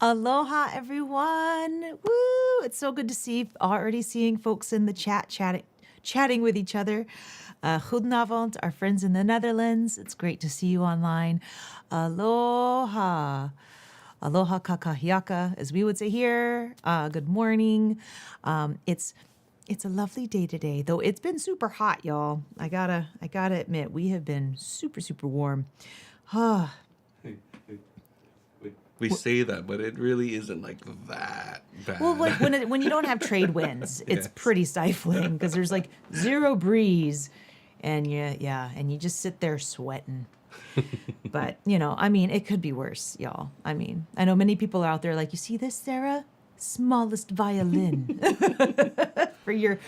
Aloha, everyone. Woo! It's so good to see, already seeing folks in the chat chatting with each other. Goedenavond, our friends in the Netherlands. It's great to see you online. Aloha. Aloha kakahiaka, as we would say here. Good morning. It's a lovely day today, though it's been super hot, y'all. I gotta admit, we have been super, super warm. We say that, but it really isn't like that bad. Well, like when you don't have trade winds, it's Yes. pretty stifling because there's like zero breeze, and you just sit there sweating. But I mean, it could be worse, y'all. I mean, I know many people are out there like, you see this, Sarah? Smallest violin for your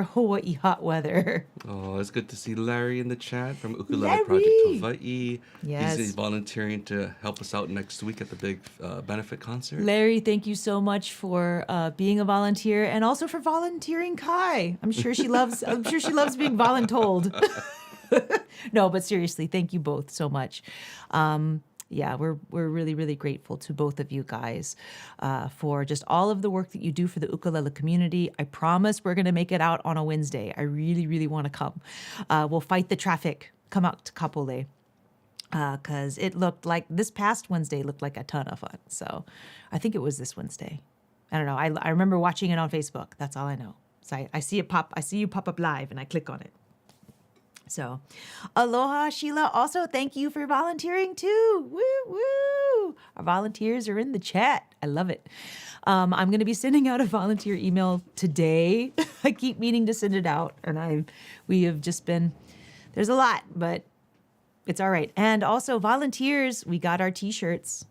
Hawaii hot weather. Oh, it's good to see Larry in the chat from Ukulele Larry! Project Hawaii. Yes. He's volunteering to help us out next week at the big benefit concert. Larry, thank you so much for being a volunteer and also for volunteering Kai. I'm sure she loves being voluntold. No, but seriously, thank you both so much. Yeah, we're really, really grateful to both of you guys for just all of the work that you do for the ukulele community. I promise we're going to make it out on a Wednesday. I really, really want to come. We'll fight the traffic. Come out to Kapolei. Because it looked like this past Wednesday looked like a ton of fun. So I think it was this Wednesday. I don't know. I remember watching it on Facebook. That's all I know. So I see it pop. I see you pop up live and I click on it. So, aloha, Sheila. Also, thank you for volunteering too. Woo, woo. Our volunteers are in the chat. I love it. I'm going to be sending out a volunteer email today. I keep meaning to send it out, and we have just been, there's a lot, but it's all right. And also, volunteers, we got our t-shirts.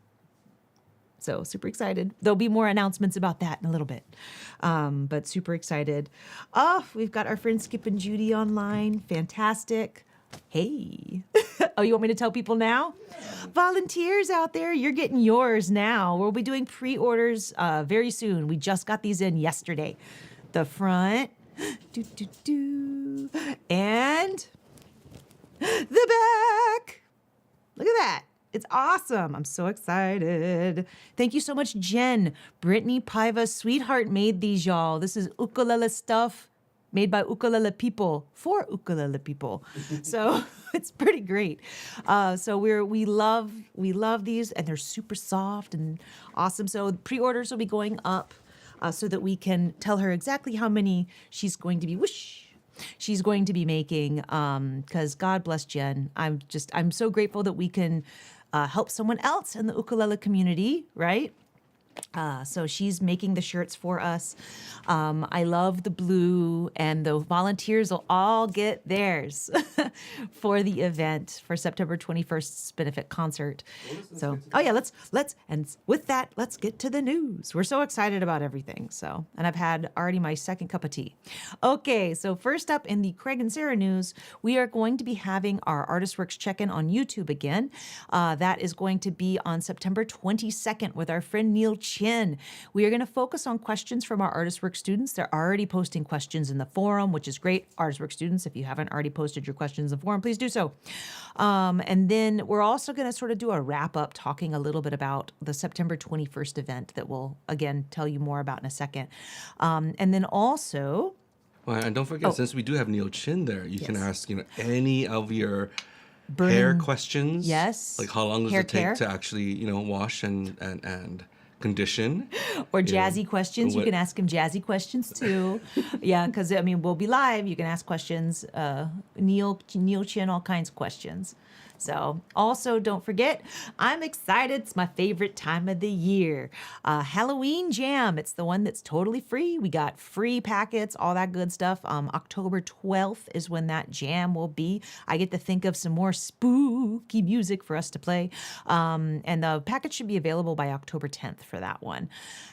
So super excited. There'll be more announcements about that in a little bit. But super excited. Oh, we've got our friend Skip and Judy online. Fantastic. Hey. Oh, you want me to tell people now? Volunteers out there, you're getting yours now. We'll be doing pre-orders very soon. We just got these in yesterday. The front. And the back. Look at that. It's awesome. I'm so excited. Thank you so much, Jen. Brittany Paiva, sweetheart, made these, y'all. This is ukulele stuff made by ukulele people for ukulele people. So it's pretty great. So we love these, and they're super soft and awesome. So pre-orders will be going up so that we can tell her exactly how many she's going to be making, because God bless Jen. I'm so grateful that we can help someone else in the ukulele community, right? So she's making the shirts for us. I love the blue, and the volunteers will all get theirs for the event for September 21st's benefit concert. So, and with that, let's get to the news. We're so excited about everything. So, and I've had already my second cup of tea. Okay, so first up in the Craig and Sarah news, we are going to be having our Artist Works check-in on YouTube again. That is going to be on September 22nd with our friend Neil Chin. We are going to focus on questions from our Artist Work students. They're already posting questions in the forum, which is great. Artist Work students, if you haven't already posted your questions in the forum, please do so. And then we're also going to sort of do a wrap up talking a little bit about the September 21st event that we'll, again, tell you more about in a second. And then also... Well, and don't forget, since we do have Neil Chin there, you can ask any of your burning hair questions. Yes. Like how long does Hair it take care. to actually, wash and condition. Or jazzy questions. You can ask him jazzy questions too. Yeah, because I mean, we'll be live. You can ask questions. Neil Chin, all kinds of questions. So also don't forget, I'm excited. It's my favorite time of the year. Halloween Jam. It's the one that's totally free. We got free packets, all that good stuff. October 12th is when that jam will be. I get to think of some more spooky music for us to play. And the package should be available by October 10th for that one.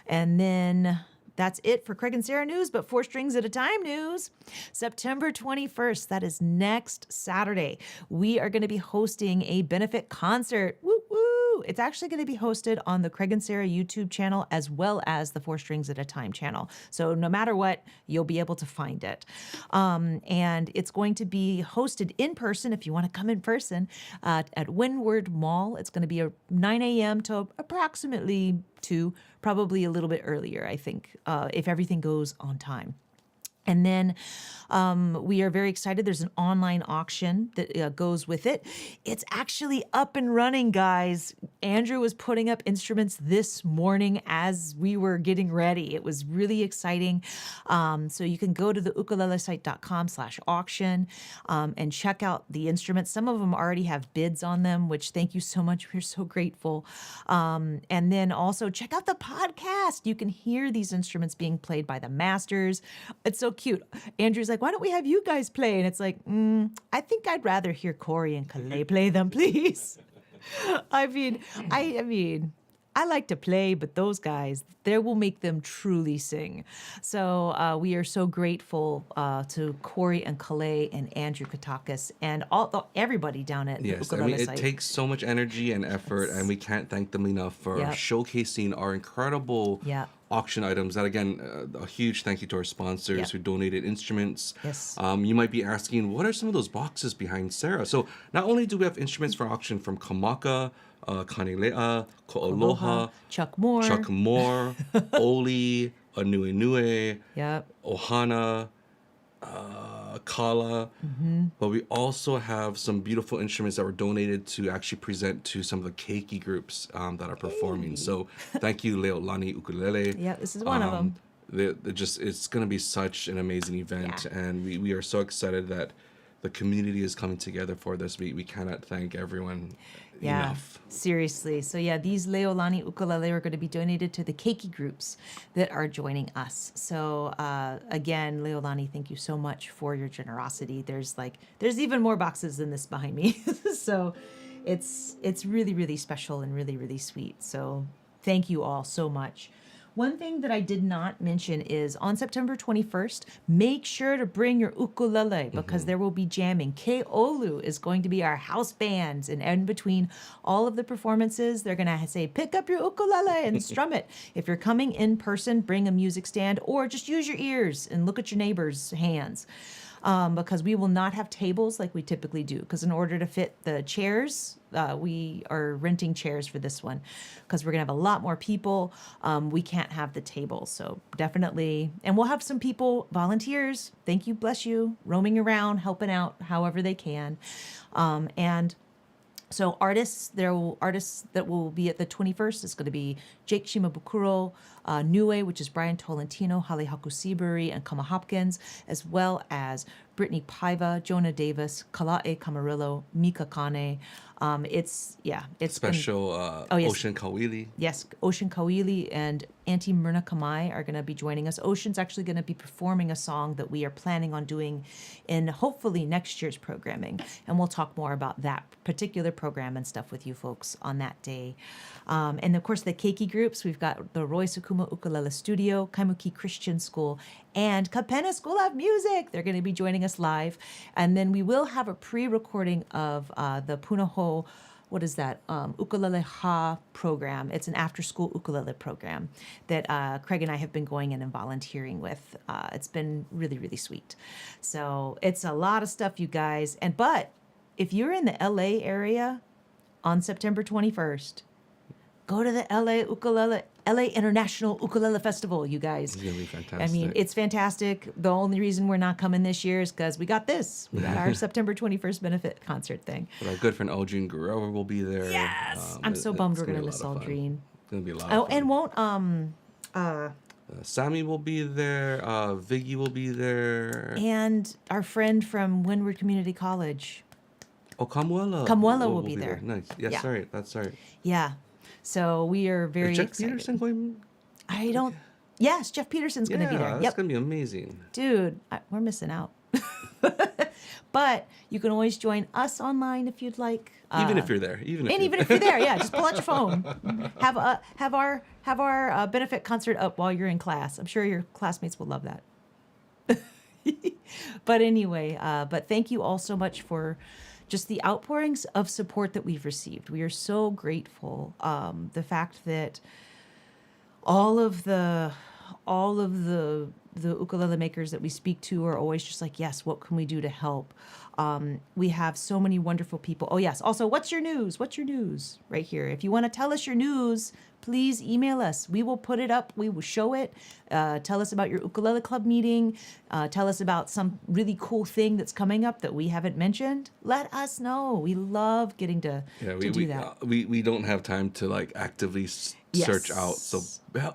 And then... that's it for Craig and Sarah news, but 4 strings at a time news. September 21st, that is next Saturday. We are going to be hosting a benefit concert. Woo woo! too. It's actually going to be hosted on the Craig and Sarah YouTube channel as well as the 4 Strings at a Time channel. So no matter what, you'll be able to find it. And it's going to be hosted in person if you want to come in person at Windward Mall. It's going to be 9 a.m. to approximately 2, probably a little bit earlier, I think, if everything goes on time. And then we are very excited. There's an online auction that goes with it. It's actually up and running, guys. Andrew was putting up instruments this morning as we were getting ready. It was really exciting. So you can go to the ukulelesite.com/auction and check out the instruments. Some of them already have bids on them, which thank you so much. We're so grateful. And then also check out the podcast. You can hear these instruments being played by the masters. It's so cute. Andrew's like, why don't we have you guys play? And it's like, I think I'd rather hear Corey and Kalei play them, please. I mean, I like to play, but those guys, they will make them truly sing. So we are so grateful to Corey and Kalei and Andrew Katakis and everybody down at the Ukulele it site. takes so much energy and effort, and we can't thank them enough for showcasing our incredible auction items. That again, a huge thank you to our sponsors who donated instruments. Yes. You might be asking, what are some of those boxes behind Sarah? So not only do we have instruments for auction from Kamaka, Kanilea, Ko'oloha, Chuck Moore, Oli, Anuenue, Ohana, Kala, but we also have some beautiful instruments that were donated to actually present to some of the keiki groups that are performing. So thank you, Leolani Ukulele. Yeah, this is one of them. It's going to be such an amazing event, and we are so excited that the community is coming together for this. We cannot thank everyone enough. Seriously. So these Leolani ukulele are going to be donated to the keiki groups that are joining us. So again, Leolani, thank you so much for your generosity. There's even more boxes than this behind me. So it's really, really special and really, really sweet. So thank you all so much. One thing that I did not mention is on September 21st, make sure to bring your ukulele because there will be jamming. Keolu is going to be our house bands, and in between all of the performances, they're going to say, pick up your ukulele and strum it. If you're coming in person, bring a music stand or just use your ears and look at your neighbors' hands. Because we will not have tables like we typically do. Because in order to fit the chairs, we are renting chairs for this one. Because we're going to have a lot more people, we can't have the tables. So definitely, and we'll have some people, volunteers, thank you, bless you, roaming around, helping out however they can. And so artists that will be at the 21st is going to be Jake Shimabukuro, Nue, which is Brian Tolentino, Hale Hakusiburi, and Kama Hopkins, as well as Brittany Paiva, Jonah Davis, Kala'e Camarillo, Mika Kane. It's special Ocean Kawili. Yes, Ocean Kawili and Auntie Myrna Kamai are going to be joining us. Ocean's actually going to be performing a song that we are planning on doing in hopefully next year's programming. And we'll talk more about that particular program and stuff with you folks on that day. And of course, the keiki groups, we've got the Roy Sukuma Ukulele Studio, Kaimuki Christian School, and Kapena School of Music. They're going to be joining us live. And then we will have a pre-recording of the Punaho, what is that, Ukulele Ha program. It's an after-school ukulele program that Craig and I have been going in and volunteering with. It's been really, really sweet. So it's a lot of stuff, you guys. But if you're in the LA area on September 21st, go to the LA International Ukulele Festival, you guys. It's going to be fantastic. I mean, it's fantastic. The only reason we're not coming this year is because we got this. We got our September 21st benefit concert thing. But our good friend Aldrine Guerrero will be there. Yes! I'm so bummed we're going to miss Aldrine. It's going to be a lot of fun. And Sammy will be there. Viggy will be there. And our friend from Windward Community College. Oh, Kamuela. Kamuela will be there. Nice. Yes, Yeah. right. That's right. Yeah. So we are very Is Jeff excited. Peterson going? I don't... Yes, Jeff Peterson's going to be there. That's going to be amazing. Dude, we're missing out. But you can always join us online if you'd like. Even if you're there. Even if you're there, yeah, just pull out your phone. Have our benefit concert up while you're in class. I'm sure your classmates will love that. But anyway, but thank you all so much for just the outpourings of support that we've received. We are so grateful. The fact that all of the ukulele makers that we speak to are always just like, yes, what can we do to help? We have so many wonderful people. Oh, yes. Also, what's your news? What's your news? Right here. If you want to tell us your news, please email us. We will put it up. We will show it. Tell us about your ukulele club meeting. Tell us about some really cool thing that's coming up that we haven't mentioned. Let us know. We love getting to do that. We don't have time to like actively search out. So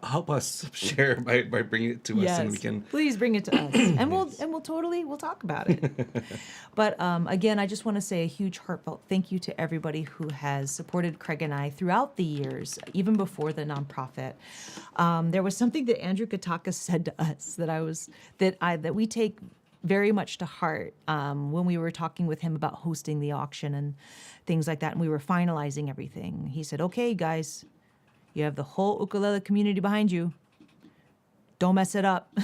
help us share by bringing it to us, and we can please bring it to us, and we'll talk about it. But again, I just want to say a huge heartfelt thank you to everybody who has supported Craig and I throughout the years, even before the nonprofit. There was something that Andrew Katakis said to us that we take very much to heart when we were talking with him about hosting the auction and things like that, and we were finalizing everything. He said, "Okay, guys, you have the whole ukulele community behind you. Don't mess it up."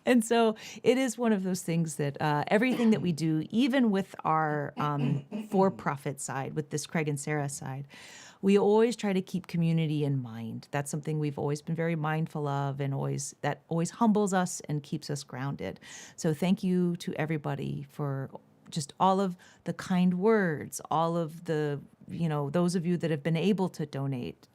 And so it is one of those things that everything that we do, even with our for-profit side, with this Craig and Sarah side, we always try to keep community in mind. That's something we've always been very mindful of, and that always humbles us and keeps us grounded. So thank you to everybody for just all of the kind words, all of the, those of you that have been able to donate.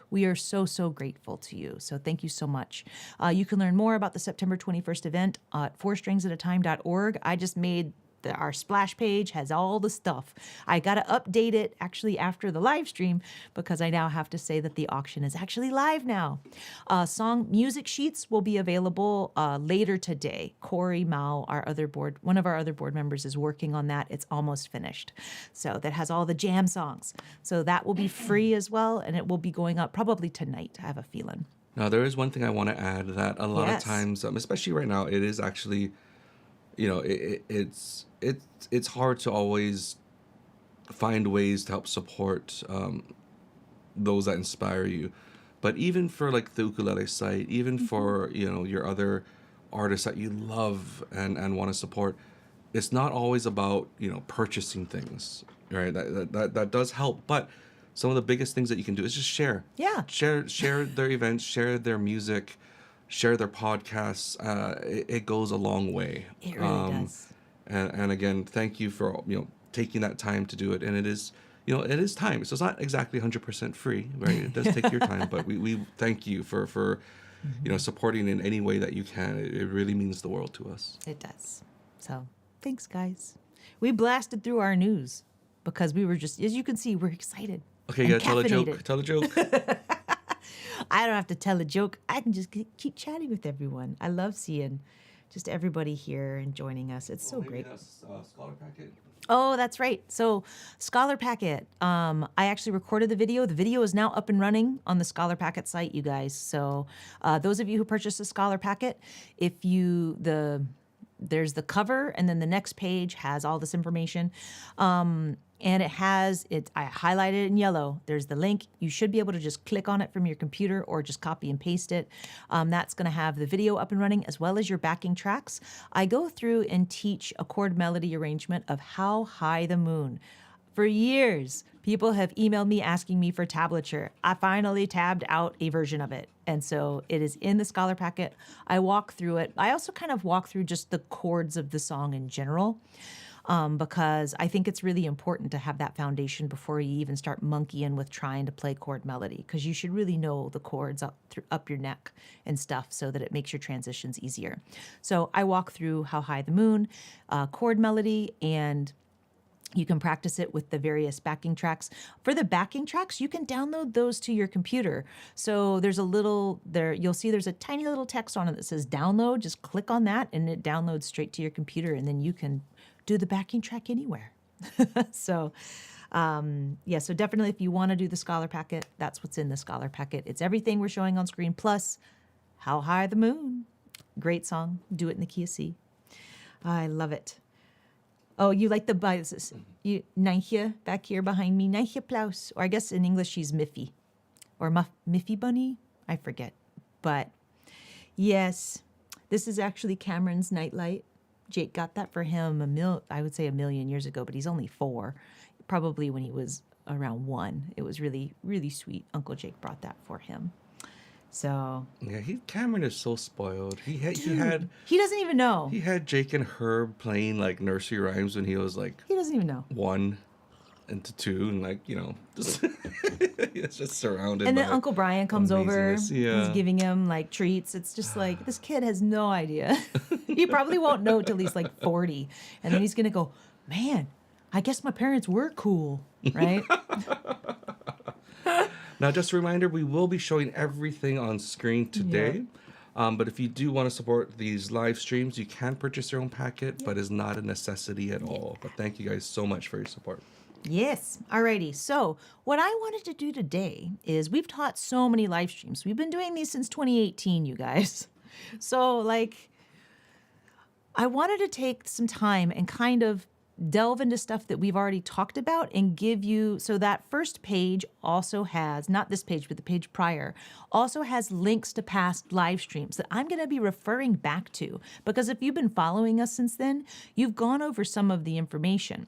We are so, so grateful to you. So thank you so much. You can learn more about the September 21st event at fourstringsatatime.org. I just made our splash page, has all the stuff. I got to update it actually after the live stream, because I now have to say that the auction is actually live now. Song music sheets will be available later today. Corey Mao, one of our other board members, is working on that. It's almost finished. So that has all the jam songs. So that will be free as well, and it will be going up probably tonight, I have a feeling. Now, there is one thing I want to add, that a lot of times, especially right now, it is actually, it's hard to always find ways to help support those that inspire you. But even for like the ukulele site, even for your other artists that you love and want to support, it's not always about purchasing things, right? That does help, but some of the biggest things that you can do is just share. Yeah. Share their events, share their music, share their podcasts. It goes a long way. It really does. And again, thank you for taking that time to do it. And it is it is time. So it's not exactly 100% free, right? It does take your time, but we thank you for supporting in any way that you can. It really means the world to us. It does. So thanks, guys. We blasted through our news because we were just, as you can see, we're excited. Okay, you gotta tell a joke. Tell a joke. I don't have to tell a joke. I can just keep chatting with everyone. I love seeing just everybody here and joining us. It's so great. Scholar Packet. Oh, that's right. So Scholar Packet, I actually recorded the video. The video is now up and running on the Scholar Packet site, you guys. So those of you who purchased the Scholar Packet, there's the cover, and then the next page has all this information. And I highlighted it in yellow. There's the link. You should be able to just click on it from your computer or just copy and paste it. That's going to have the video up and running as well as your backing tracks. I go through and teach a chord melody arrangement of How High the Moon. For years, people have emailed me asking me for tablature. I finally tabbed out a version of it. And so it is in the Scholar Packet. I walk through it. I also kind of walk through just the chords of the song in general. Because I think it's really important to have that foundation before you even start monkeying with trying to play chord melody, because you should really know the chords up your neck and stuff so that it makes your transitions easier. So I walk through How High the Moon, chord melody, and you can practice it with the various backing tracks. For the backing tracks, you can download those to your computer. So you'll see there's a tiny little text on it that says download. Just click on that and it downloads straight to your computer, and then you can do the backing track anywhere. So definitely if you want to do the Scholar Packet, that's what's in the Scholar Packet. It's everything we're showing on screen, plus How High the Moon. Great song. Do it in the key of C. I love it. Oh, you like Nijntje back here behind me. Nijntje Plaus. Or I guess in English she's Miffy. Or Miffy Bunny? I forget. But yes, this is actually Cameron's nightlight. Jake got that for him I would say a million years ago, but he's only 4. Probably when he was around 1. It was really, really sweet. Uncle Jake brought that for him. So Yeah, Cameron is so spoiled. He doesn't even know. had Jake and Herb playing like nursery rhymes when he was like He doesn't even know. 1 into 2, and like, just it's just surrounded. And then by Uncle Brian comes over. amazingness. Yeah. He's giving him like treats. It's just like this kid has no idea. He probably won't know till he's like 40, and then he's gonna go, man, I guess my parents were cool, right? Now, just a reminder, we will be showing everything on screen today. But if you do want to support these live streams, you can purchase your own packet, but it's not a necessity at all. But thank you guys so much for your support. Yes. Alrighty. So what I wanted to do today is we've taught so many live streams. We've been doing these since 2018, you guys. So like, I wanted to take some time and kind of delve into stuff that we've already talked about and give you, so that first page also has, not this page, but the page prior, also has links to past live streams that I'm going to be referring back to. Because if you've been following us since then, you've gone over some of the information.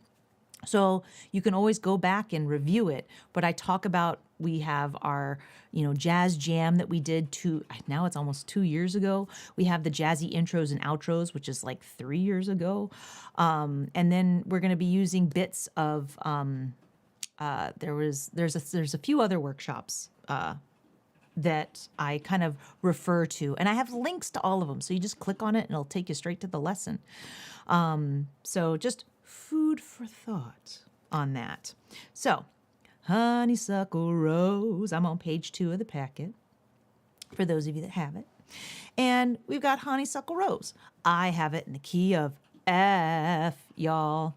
So you can always go back and review it. But I talk about, we have our, jazz jam that we did now it's almost 2 years ago. We have the jazzy intros and outros, which is like 3 years ago. And then we're going to be using bits of, there's a few other workshops, that I kind of refer to, and I have links to all of them. So you just click on it and it'll take you straight to the lesson. So just food for thought on that. So, Honeysuckle Rose. I'm on page 2 of the packet, for those of you that have it. And we've got Honeysuckle Rose. I have it in the key of F, y'all.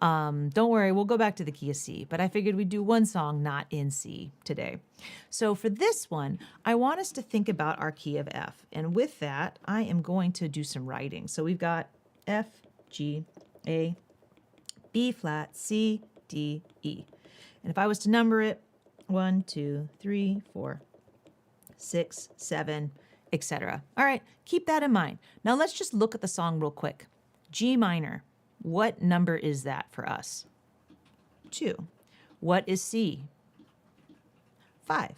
Don't worry, we'll go back to the key of C, but I figured we'd do one song not in C today. So for this one, I want us to think about our key of F. And with that, I am going to do some writing. So we've got F, G, A, B flat, C, D, E. And if I was to number it, 1, 2, 3, 4, 6, 7, etc. All right, keep that in mind. Now let's just look at the song real quick. G minor, what number is that for us? 2. What is C? 5.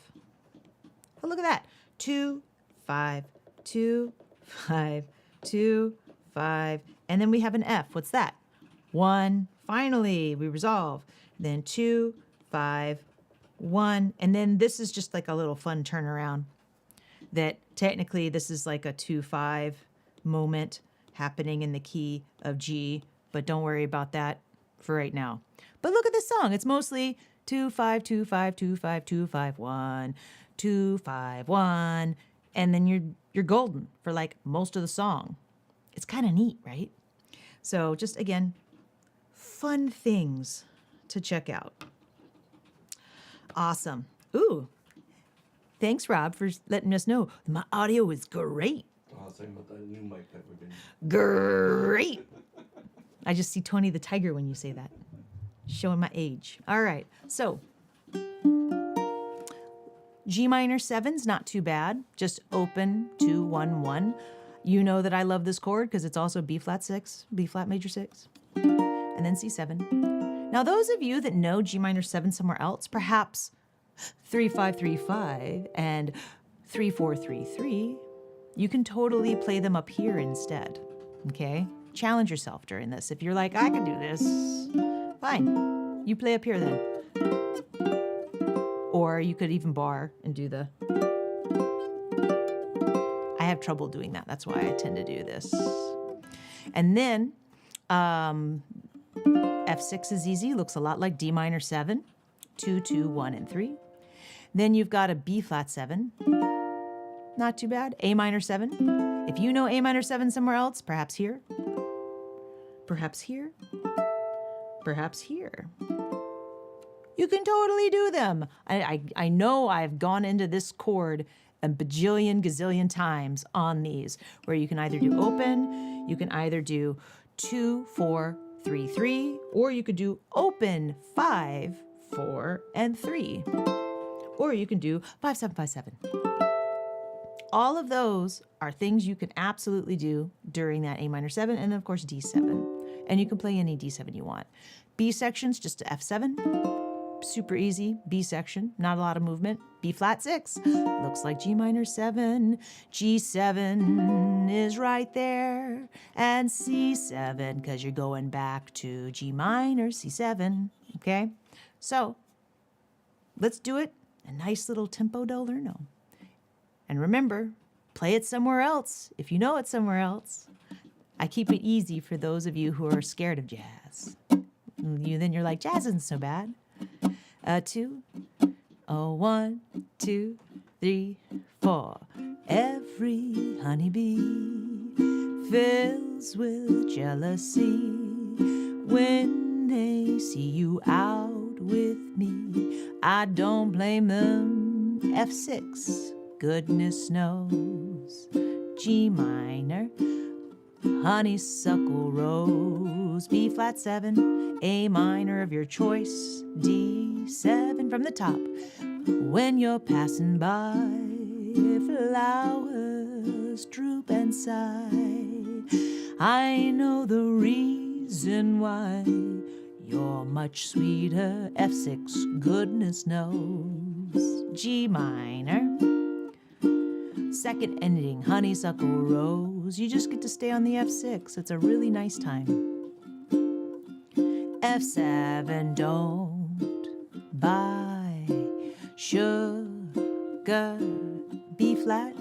Oh, look at that. 2, 5, 2, 5, 2, 5. And then we have an F. What's that? 1. Finally, we resolve. Then 2, 5, 1. And then this is just like a little fun turnaround that technically this is like a 2-5 moment happening in the key of G, but don't worry about that for right now. But look at this song. It's mostly 2, 5, 2, 5, 2, 5, 2, 5, 1, 2, 5, 1. And then you're golden for like most of the song. It's kind of neat, right? So just again, fun things to check out. Awesome. Ooh, thanks, Rob, for letting us know. My audio is great. I was talking about that new mic that we've been... Great. I just see Tony the Tiger when you say that. Showing my age. All right. So G minor 7's not too bad. Just open 2, 1, 1. You know that I love this chord because it's also B flat 6, B flat major 6, and then C7. Now, those of you that know G minor 7 somewhere else, perhaps 3, 5, 3, 5 and 3, 4, 3, 3, you can totally play them up here instead. Okay? Challenge yourself during this. If you're like, I can do this, fine. You play up here then. Or you could even bar and do the... I have trouble doing that. That's why I tend to do this. And then F6 is easy. Looks a lot like D minor 7. 2, 2, 1, and 3. Then you've got a B flat 7. Not too bad. A minor 7. If you know A minor 7 somewhere else, perhaps here. Perhaps here. Perhaps here. You can totally do them. I know I've gone into this chord a bajillion, gazillion times on these, where you can either do open, you can either do 2, 4, 3, 3, or you could do open 5, 4, and 3. Or you can do 5, 7, 5, 7. all of those are things you can absolutely do during that A minor 7, and then of course D7. And you can play any D7 you want. B section's just F7, super easy. B section, not a lot of movement. B flat 6, looks like G minor 7. G7 is right there, and C7, because you're going back to G minor, C7, okay? So let's do it, a nice little tempo dolorno. And remember, play it somewhere else if you know it somewhere else. I keep it easy for those of you who are scared of jazz. Then you're like, jazz isn't so bad. 2, 1, 2, 3, 4. Every honeybee fills with jealousy when they see you out with me. I don't blame them. F6, goodness knows. G minor, honeysuckle rose. B flat 7, A minor of your choice. D7 from the top. When you're passing by, flowers droop and sigh. I know the reason why. You're much sweeter. F6, goodness knows. G minor, second ending, honeysuckle rose. You just get to stay on the F6. It's a really nice time. F7, don't buy sugar. B flat,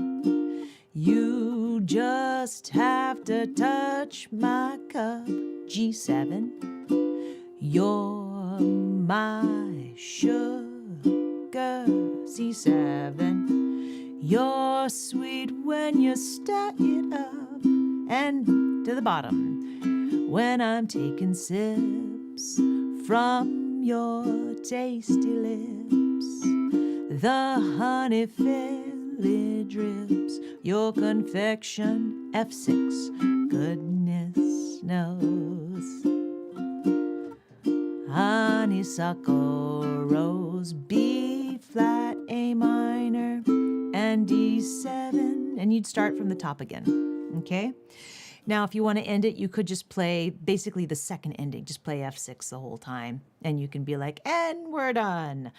you just have to touch my cup. G7, you're my sugar. C7, you're sweet when you start it up. And to the bottom, when I'm taking sips from your tasty lips, the honey fairly drips. Your confection, F6, goodness knows. Honeysuckle rose, B flat, A minor, and D7, and you'd start from the top again, okay? Now, if you want to end it, you could just play basically the second ending, just play F6 the whole time, and you can be like, and we're done.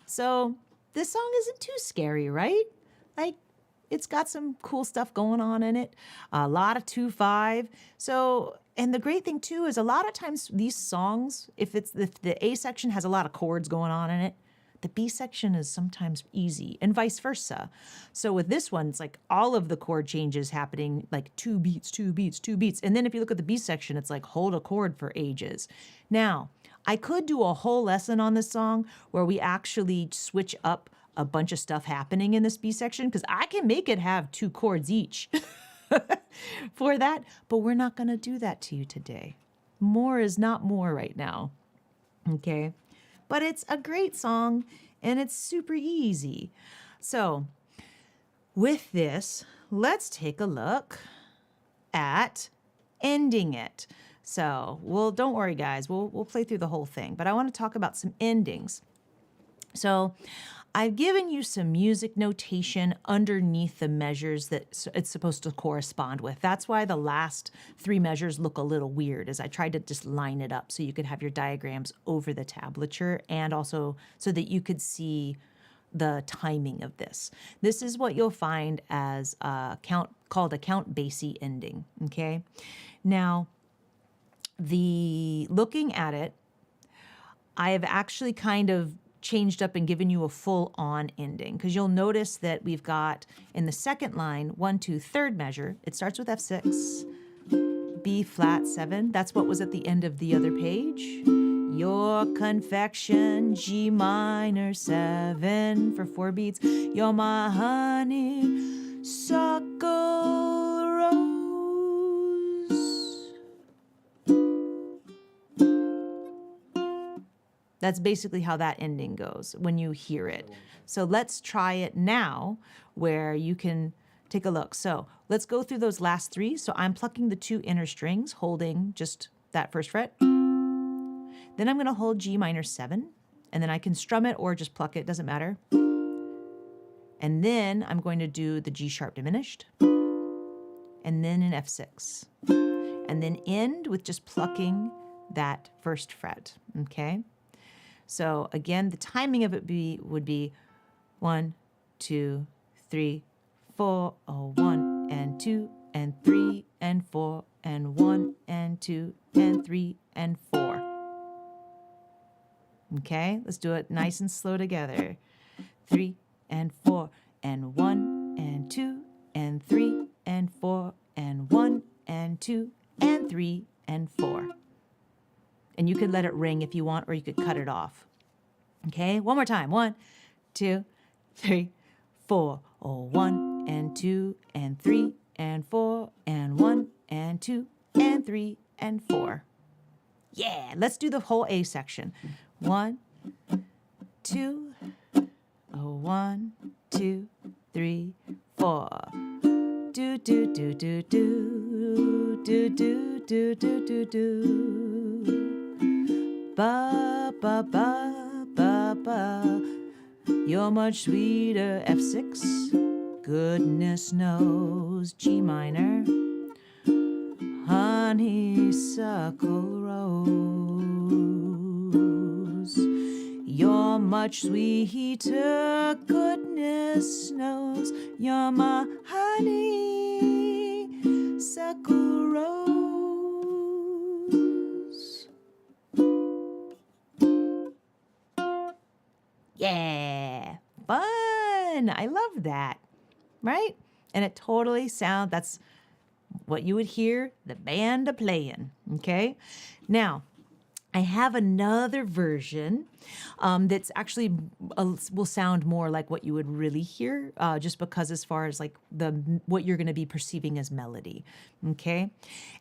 So this song isn't too scary, right? Like, it's got some cool stuff going on in it, a lot of 2/5. So, and the great thing too is a lot of times these songs, if the A section has a lot of chords going on in it, the B section is sometimes easy, and vice versa. So with this one, it's like all of the chord changes happening, like 2 beats, 2 beats, 2 beats. And then if you look at the B section, it's like hold a chord for ages. Now, I could do a whole lesson on this song where we actually switch up a bunch of stuff happening in this B section, because I can make it have 2 chords each for that, but we're not going to do that to you today. More is not more right now, okay? But it's a great song, and it's super easy. So with this, let's take a look at ending it. So, well, don't worry, guys. We'll play through the whole thing, but I want to talk about some endings. So I've given you some music notation underneath the measures that it's supposed to correspond with. That's why the last 3 measures look a little weird, as I tried to just line it up so you could have your diagrams over the tablature, and also so that you could see the timing of this. This is what you'll find as called a count Basie ending, okay? Now, looking at it, I have actually kind of changed up and given you a full-on ending, because you'll notice that we've got in the second line 1, 2, third measure. It starts with F6, B flat 7. That's what was at the end of the other page. Your confection, G minor 7 for 4 beats. You're my honeysuckle rose. That's basically how that ending goes when you hear it. So let's try it now, where you can take a look. So let's go through those last 3. So I'm plucking the 2 inner strings, holding just that first fret. Then I'm going to hold G minor 7, and then I can strum it or just pluck it, doesn't matter. And then I'm going to do the G sharp diminished, and then an F6, and then end with just plucking that first fret, okay? So again, the timing of it would be 1, 2, 3, 4, oh, 1 and 2 and 3 and 4 and 1 and 2 and 3 and 4. Okay, let's do it nice and slow together. 3 and 4 and 1 and 2 and 3 and 4 and 1 and 2 and 3 and 4. And you could let it ring if you want, or you could cut it off. Okay, one more time. 1, 2, 3, 4. Oh, 1 and 2 and 3 and 4 and 1 and 2 and 3 and 4. Yeah, let's do the whole A section. 1, 2, oh, 1, 2, 3, 4. Do do do do do do do do do do do. Ba ba ba ba ba. You're much sweeter. F6. Goodness knows. G minor. Honeysuckle Rose. You're much sweeter. Goodness knows. You're my honeysuckle rose. Yeah, fun. I love that, right? And it totally sounds, that's what you would hear the band a playing, okay? Now, I have another version that's actually will sound more like what you would really hear, just because as far as like what you're going to be perceiving as melody, okay?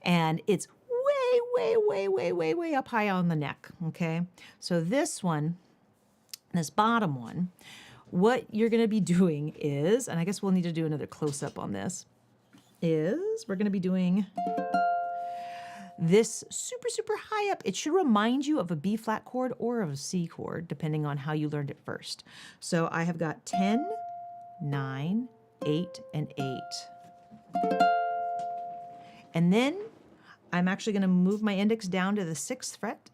And it's way up high on the neck, okay? So this one, this bottom one, what you're going to be doing is, and I guess we'll need to do another close-up on this, is we're going to be doing this super high up. It should remind you of a B flat chord or of a C chord, depending on how you learned it first. So I have got 10, 9, 8, and 8. And then I'm actually going to move my index down to the 6th fret,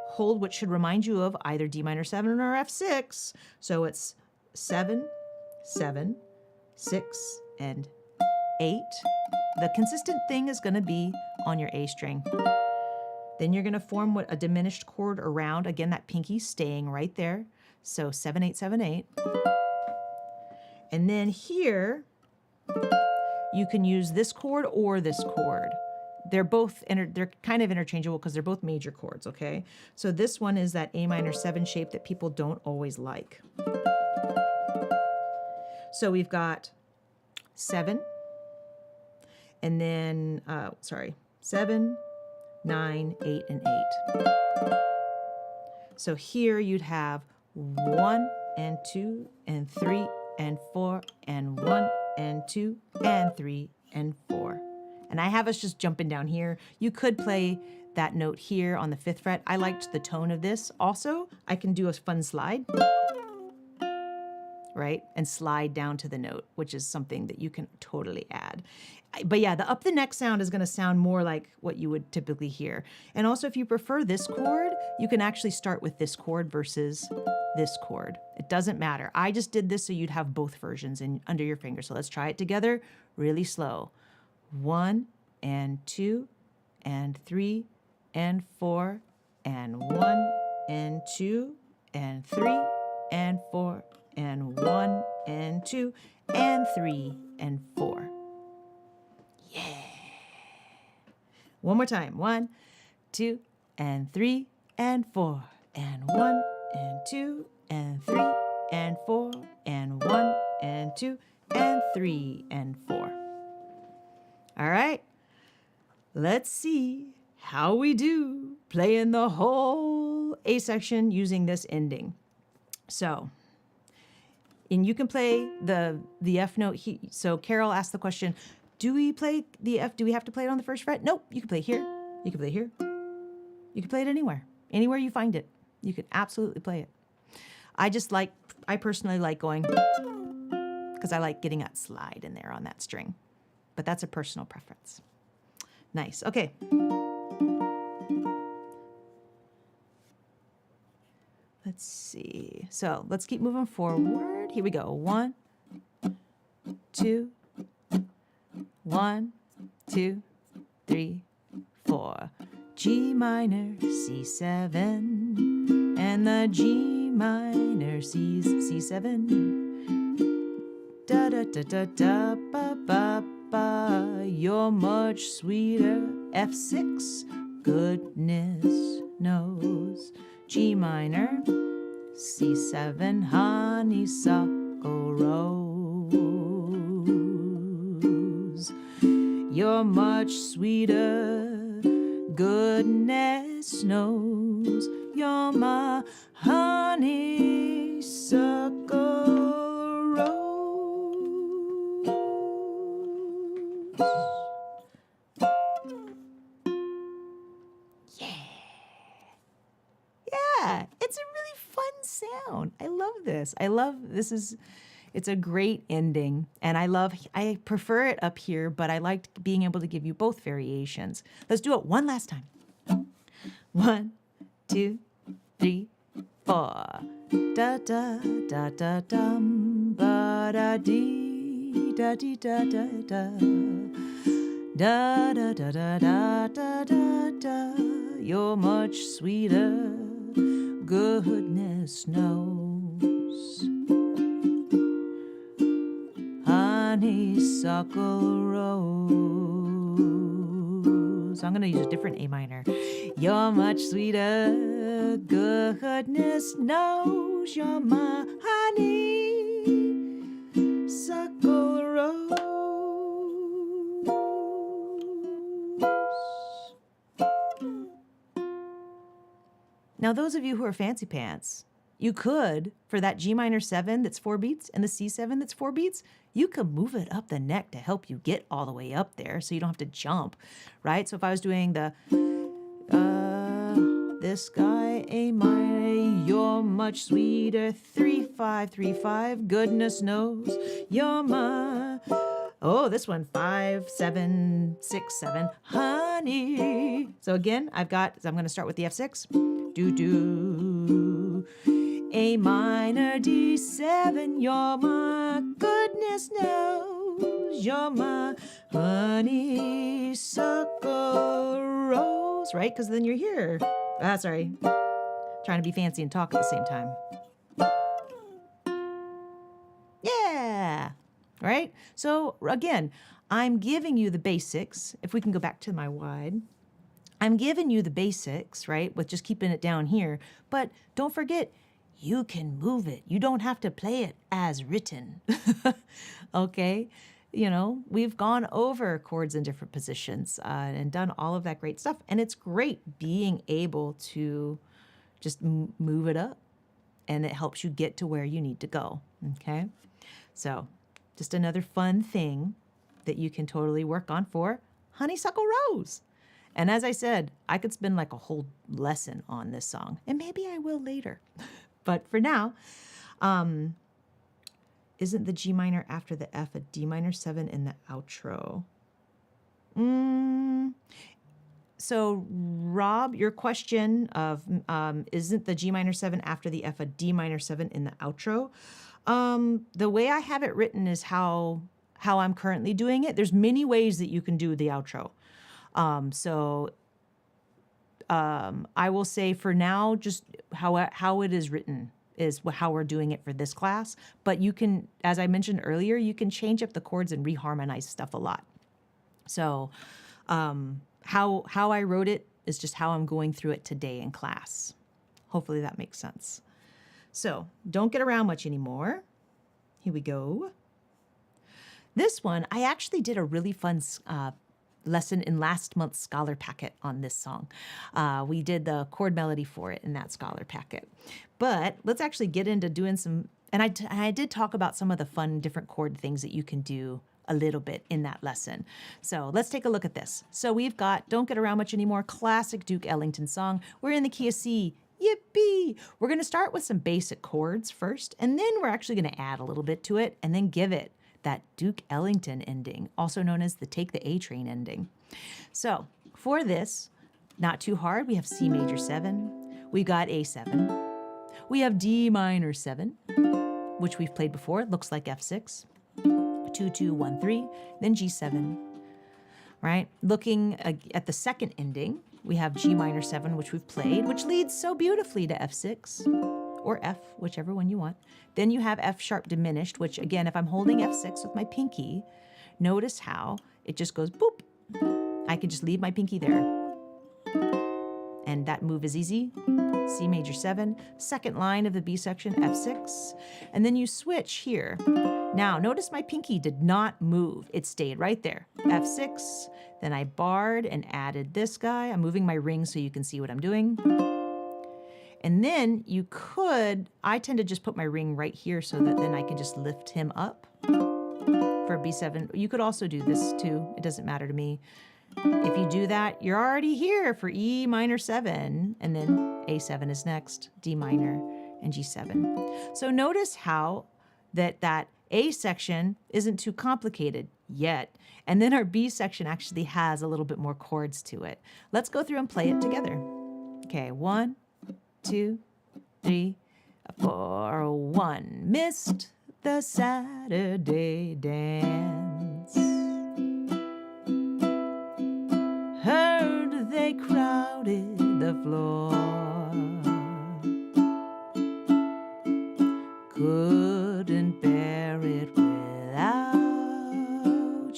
hold what should remind you of either D minor 7 or F6. So it's 7, 7, 6, and 8. The consistent thing is going to be on your A string. Then you're going to form what a diminished chord around, again, that pinky staying right there. So 7, 8, 7, 8. And then here, you can use this chord or this chord. They're both, they're kind of interchangeable because they're both major chords, okay? So this one is that A minor 7 shape that people don't always like. So we've got 7, and then, 7, 9, 8, and 8. So here you'd have 1 and 2 and 3 and 4 and 1 and 2 and 3 and 4. And I have us just jumping down here. You could play that note here on the 5th fret. I liked the tone of this. Also, I can do a fun slide, right? And slide down to the note, which is something that you can totally add. But yeah, the up the neck sound is going to sound more like what you would typically hear. And also, if you prefer this chord, you can actually start with this chord versus this chord. It doesn't matter. I just did this so you'd have both versions under your finger. So let's try it together really slow. 1 and 2 and 3 and 4 and 1 and 2 and 3 and 4 and 1 and 2 and 3 and 4. Yeah. One more time. 1, 2 and 3 and 4 and 1 and 2 and 3 and 4 and 1 and 2 and 3 and 4. All right, let's see how we do playing the whole A section using this ending. So, and you can play the F note. So Carol asked the question, do we play the F? Do we have to play it on the 1st fret? Nope, you can play here. You can play here. You can play it anywhere. Anywhere you find it. You can absolutely play it. I just like I personally like going because I like getting that slide in there on that string. But that's a personal preference. Nice. Okay. Let's see. So let's keep moving forward. Here we go. 1, 2, 1, 2, 3, 4. G minor, C7, and the G minor, C7. Da da da da da ba ba ba. You're much sweeter, F6. Goodness knows. G minor, C7, honeysuckle rose. You're much sweeter, goodness knows. You're my honeysuckle rose. Yeah, it's a really fun sound. I love this. It's a great ending. And I prefer it up here, but I liked being able to give you both variations. Let's do it one last time. 1, 2, 3, 4. Da da da da dum ba da dee da dee da da da. Da da da da da da da da. You're much sweeter, goodness knows. Honeysuckle rose. I'm gonna use a different A minor. You're much sweeter, goodness knows. You're my honeysuckle rose. Now, those of you who are fancy pants, you could, for that G minor 7 that's 4 beats and the C7 that's 4 beats, you could move it up the neck to help you get all the way up there so you don't have to jump, right? So if I was doing the, this guy, A minor, you're much sweeter, 3, 5, 3, 5, goodness knows, you're my, oh, this one, 5, 7, 6, 7, honey. So again, I'm going to start with the F6. Do do. A minor D7, you're my goodness knows, you're my honeysuckle rose, right? Because then you're here. Sorry, trying to be fancy and talk at the same time. Yeah, right? So again, I'm giving you the basics. If we can go back to my wide. I'm giving you the basics, right, with just keeping it down here. But don't forget, you can move it. You don't have to play it as written, okay? You know, we've gone over chords in different positions and done all of that great stuff. And it's great being able to just move it up. And it helps you get to where you need to go, okay? So just another fun thing that you can totally work on for Honeysuckle Rose. And as I said, I could spend like a whole lesson on this song, and maybe I will later. But for now, isn't the G minor after the F a D minor 7 in the outro? So Rob, your question of isn't the G minor 7 after the F a D minor 7 in the outro? The way I have it written is how I'm currently doing it. There's many ways that you can do the outro. I will say for now, just how it is written is how we're doing it for this class. But you can, as I mentioned earlier, you can change up the chords and reharmonize stuff a lot. So how I wrote it is just how I'm going through it today in class. Hopefully that makes sense. So don't get around much anymore. Here we go. This one, I actually did a really fun lesson in last month's Scholar Packet on this song. We did the chord melody for it in that Scholar Packet. But let's actually get into doing some, and I did talk about some of the fun different chord things that you can do a little bit in that lesson. So let's take a look at this. So we've got Don't Get Around Much Anymore, classic Duke Ellington song. We're in the key of C, Yippee! We're going to start with some basic chords first, and then we're actually going to add a little bit to it and then give it that Duke Ellington ending, also known as the Take the A Train ending. So for this, not too hard, we have C major 7, we got A7, we have D minor 7, which we've played before, it looks like F6, 2, 2, 1, 3, then G7, right? Looking at the second ending, we have G minor 7, which we've played, which leads so beautifully to F6, or F, whichever one you want. Then you have F sharp diminished, which again, if I'm holding F6 with my pinky, notice how it just goes boop. I can just leave my pinky there. And that move is easy. C major 7, second line of the B section, F6, and then you switch here. Now, notice my pinky did not move. It stayed right there. F6, then I barred and added this guy. I'm moving my ring so you can see what I'm doing. And then you could, I tend to just put my ring right here so that then I can just lift him up for B7. You could also do this too. It doesn't matter to me. If you do that, you're already here for E minor 7, and then A7 is next, D minor, and G7. So notice how that A section isn't too complicated yet, and then our B section actually has a little bit more chords to it. Let's go through and play it together. Okay, 1, 2, 3, 4, 1. Missed the Saturday dance. Heard they crowded the floor. Couldn't bear it without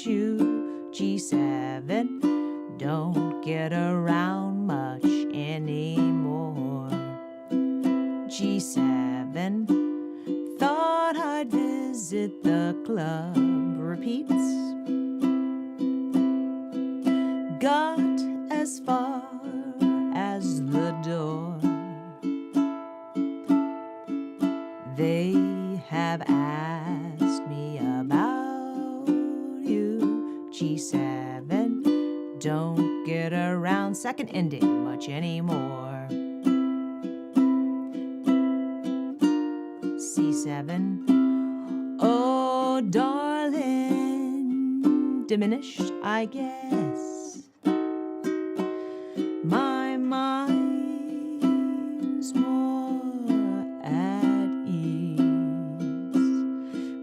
you. G7, don't get around much anymore. G7, thought I'd visit the club. Repeats. Got as far as the door. They have asked me about you. G7, don't get around second ending much anymore. C7, oh darling, diminished I guess. My mind's more at ease,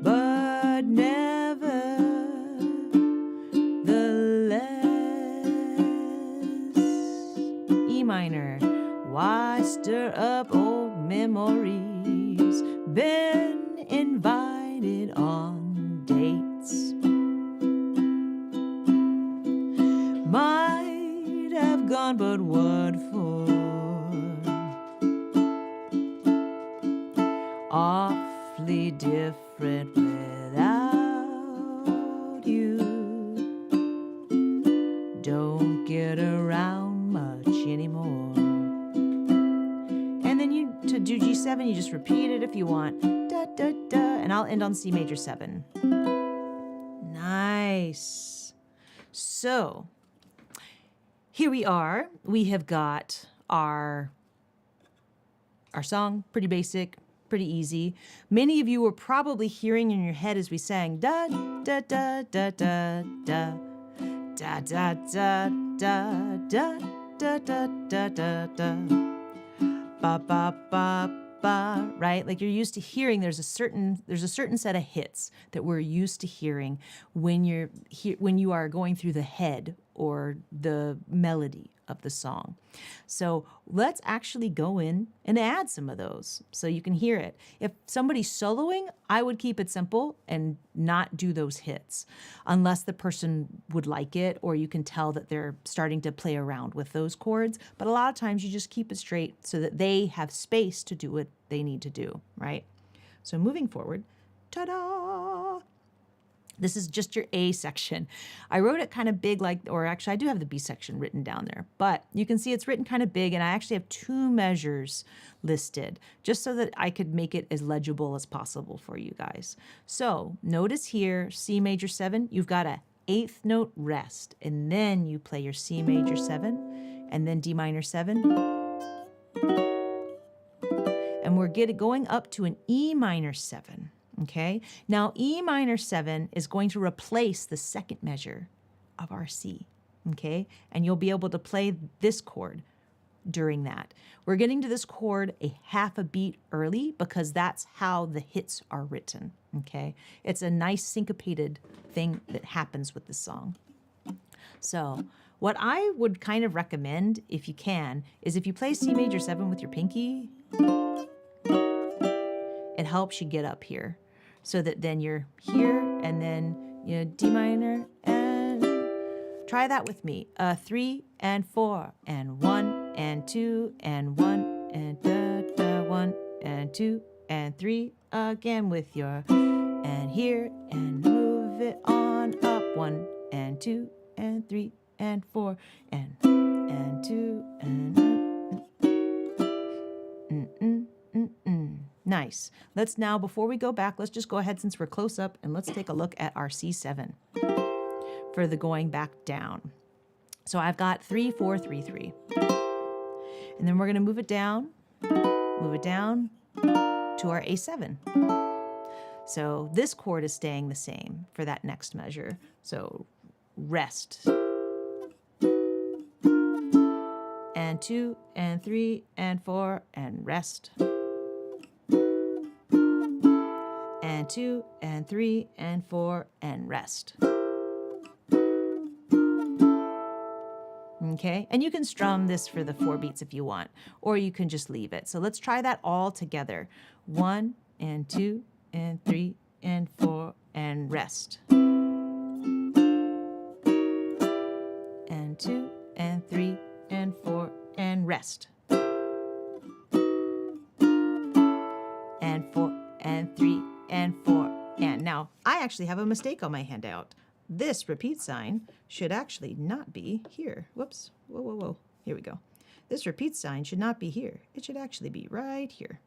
but never the less. E minor, why stir up old memories? Been invited on dates. Might have gone, but what for? Awfully different without you. Don't get around much anymore. And then to do G7, you just repeat it if you want. Da, da, da, and I'll end on C major 7. Nice. So here we are. We have got our song, pretty basic, pretty easy. Many of you were probably hearing in your head as we sang da da da da da da da da da da da da da da da da ba ba ba ba, right? Like you're used to hearing. There's a certain set of hits that we're used to hearing when you are going through the head or the melody of the song. So let's actually go in and add some of those so you can hear it. If somebody's soloing, I would keep it simple and not do those hits unless the person would like it or you can tell that they're starting to play around with those chords. But a lot of times you just keep it straight so that they have space to do what they need to do, right? So moving forward, ta-da! This is just your A section. I wrote it kind of big or actually I do have the B section written down there, but you can see it's written kind of big and I actually have 2 measures listed just so that I could make it as legible as possible for you guys. So notice here, C major 7, you've got a 8th note rest and then you play your C major 7 and then D minor 7 and we're going up to an E minor 7. Okay, now E minor 7 is going to replace the second measure of our C. Okay, and you'll be able to play this chord during that. We're getting to this chord a half a beat early because that's how the hits are written. Okay, it's a nice syncopated thing that happens with the song. So what I would kind of recommend, if you can, is if you play C major 7 with your pinky, it helps you get up here. So that then you're here, and then D minor, and try that with me. 3 and 4 and 1 and 2 and 1 and da da 1 and 2 and 3 again with your and here, and move it on up 1 and 2 and 3 and 4 and 2 and Nice. Let's now, before we go back, let's just go ahead, since we're close up, and let's take a look at our C7 for the going back down. So I've got 3, 4, 3, 3. And then we're going to move it down to our A7. So this chord is staying the same for that next measure. So rest. And 2 and 3 and 4 and rest. And 2 and 3 and 4 and rest. Okay, and you can strum this for the 4 beats if you want, or you can just leave it. So let's try that all together. 1 and 2 and 3 and 4 and rest. And 2 and 3 and 4 and rest. And 4 and 3 and 4 and now I actually have a mistake on my handout. This repeat sign should actually not be here. Whoops. Whoa, whoa, whoa. Here we go. This repeat sign should not be here. It should actually be right here.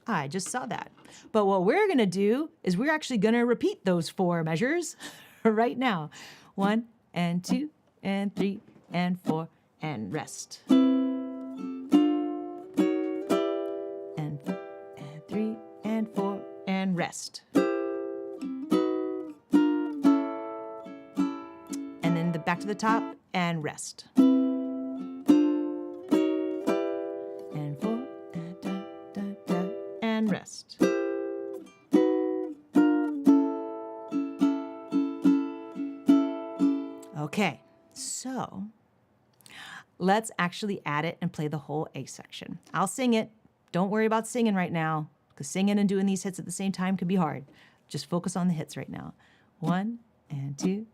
I just saw that. But what we're going to do is we're actually going to repeat those 4 measures right now. 1 and 2 and 3 and 4 and rest. And 3 and 4 and rest. And then back to the top and rest. And 4 and da, da, da, and rest. Okay, so let's actually add it and play the whole A section. I'll sing it. Don't worry about singing right now, because singing and doing these hits at the same time could be hard. Just focus on the hits right now. 1 and 2,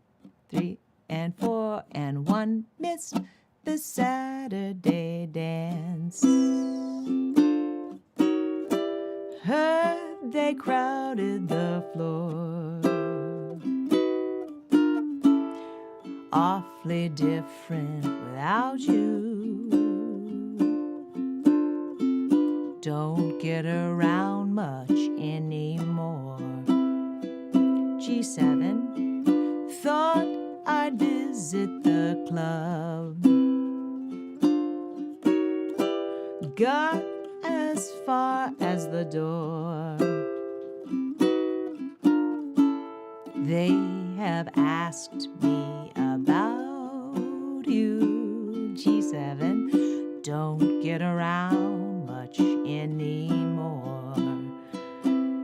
3 and 4 and 1 missed the Saturday dance. Heard they crowded the floor. Awfully different without you. Don't get around much anymore. G7, thought I'd visit the club. Got as far as the door. They have asked me about you. G7, don't get around much anymore.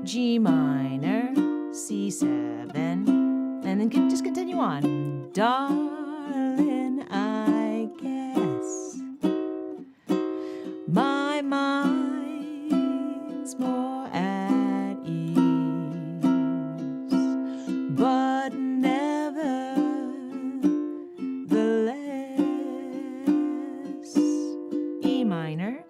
G minor, C7, and then just continue on. Darling, I guess my mind's more at ease, but nevertheless, E minor,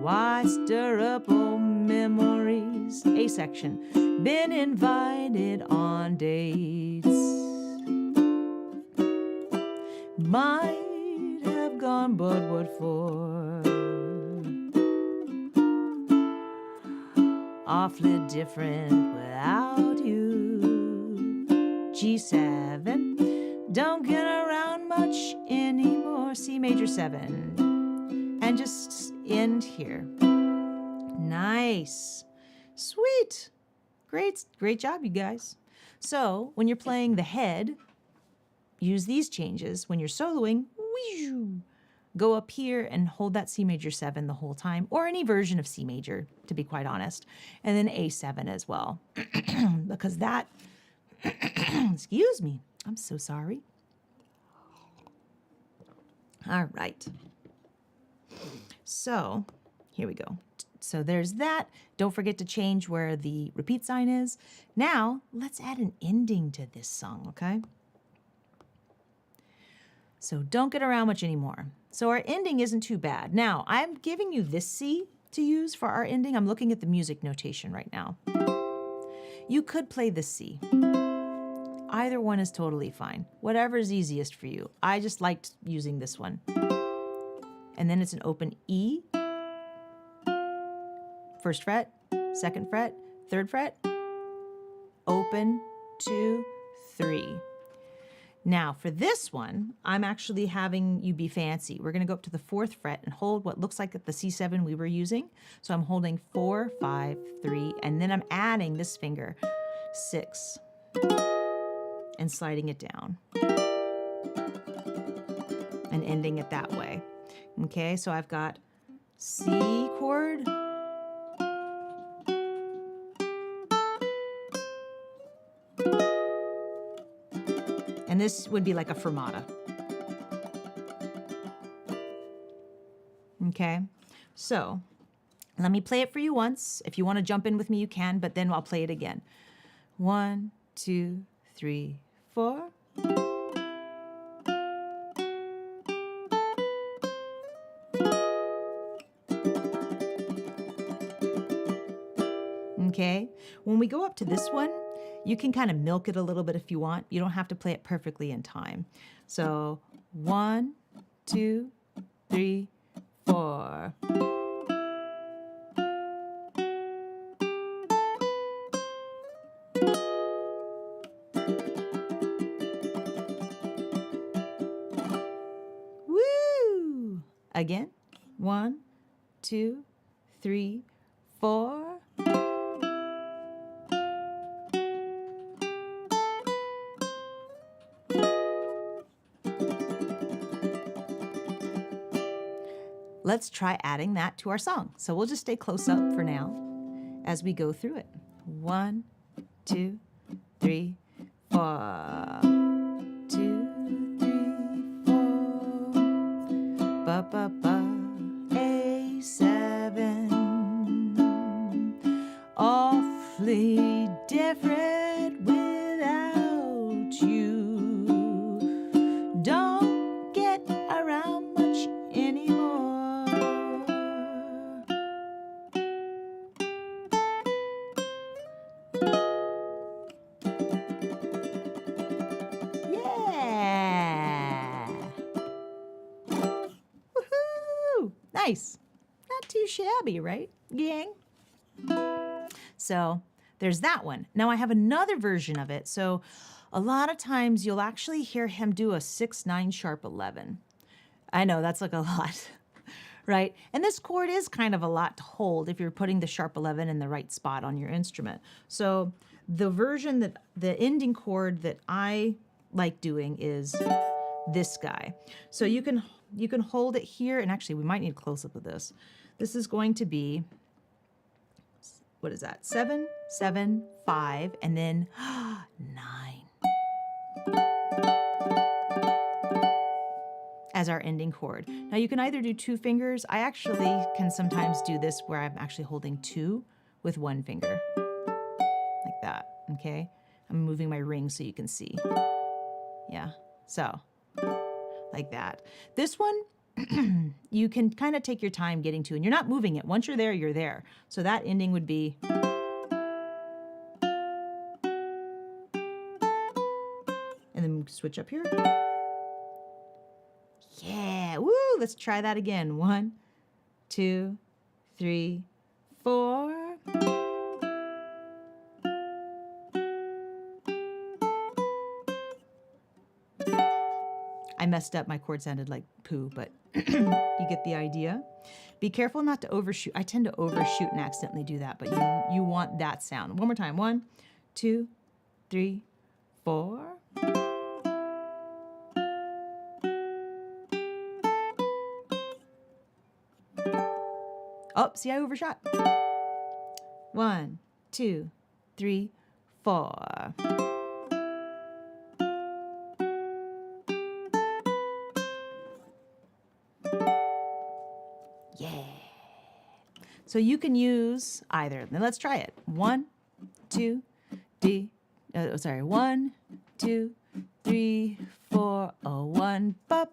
why stir up old memories? A section, been invited on dates. Might have gone, but what for? Awfully different without you. G7, don't get around much anymore. C major 7, and just end here. Nice. Sweet. Great job, you guys. So when you're playing the head, use these changes. When you're soloing, go up here and hold that C major 7 the whole time, or any version of C major, to be quite honest. And then A7 as well, because that, excuse me, I'm so sorry. All right. So here we go. So there's that. Don't forget to change where the repeat sign is. Now let's add an ending to this song, okay? So don't get around much anymore. So our ending isn't too bad. Now I'm giving you this C to use for our ending. I'm looking at the music notation right now. You could play the C. Either one is totally fine. Whatever is easiest for you. I just liked using this one. And then it's an open E. First fret, second fret, third fret. Open, 2, 3. Now for this one, I'm actually having you be fancy. We're gonna go up to the 4th fret and hold what looks like the C7 we were using. So I'm holding 4, 5, 3, and then I'm adding this finger, 6, and sliding it down. And ending it that way. Okay, so I've got C chord, and this would be like a fermata. Okay, so let me play it for you once. If you want to jump in with me, you can, but then I'll play it again. 1, 2, 3, 4. Okay, when we go up to this one, you can kind of milk it a little bit if you want. You don't have to play it perfectly in time. So 1, 2, 3, 4. Woo! Again. 1, 2, 3, 4. Let's try adding that to our song. So we'll just stay close up for now as we go through it. 1, 2, 3, 4. 2, 3, 4. Ba ba ba. A7. Awfully different without you. Don't get around much anymore. Yeah! Woohoo! Nice. Not too shabby, right, gang? So there's that one. Now I have another version of it. So a lot of times you'll actually hear him do a 6, 9 sharp 11. I know that's like a lot, right? And this chord is kind of a lot to hold if you're putting the sharp 11 in the right spot on your instrument. So the version that the ending chord that I like doing is this guy. So you can hold it here, and actually we might need a close-up of this. This is going to be, what is that? 7, 7, 5, and then 9 as our ending chord. Now you can either do 2 fingers. I actually can sometimes do this where I'm actually holding 2 with 1 finger, like that, okay? I'm moving my ring so you can see. Yeah, so like that. This one, you can kind of take your time getting to, and you're not moving it. Once you're there, you're there. So that ending would be, and then switch up here. Yeah, woo, let's try that again. 1, 2, 3, 4. I messed up, my chord sounded like poo, but You get the idea. Be careful not to overshoot. I tend to overshoot and accidentally do that, but you want that sound. One more time. 1, 2, 3, 4. Oh, see, I overshot. 1, 2, 3, 4. Yeah. So you can use either. Now let's try it. 1, 2, D. 1, 2, 3, 4. Oh, 1, ba,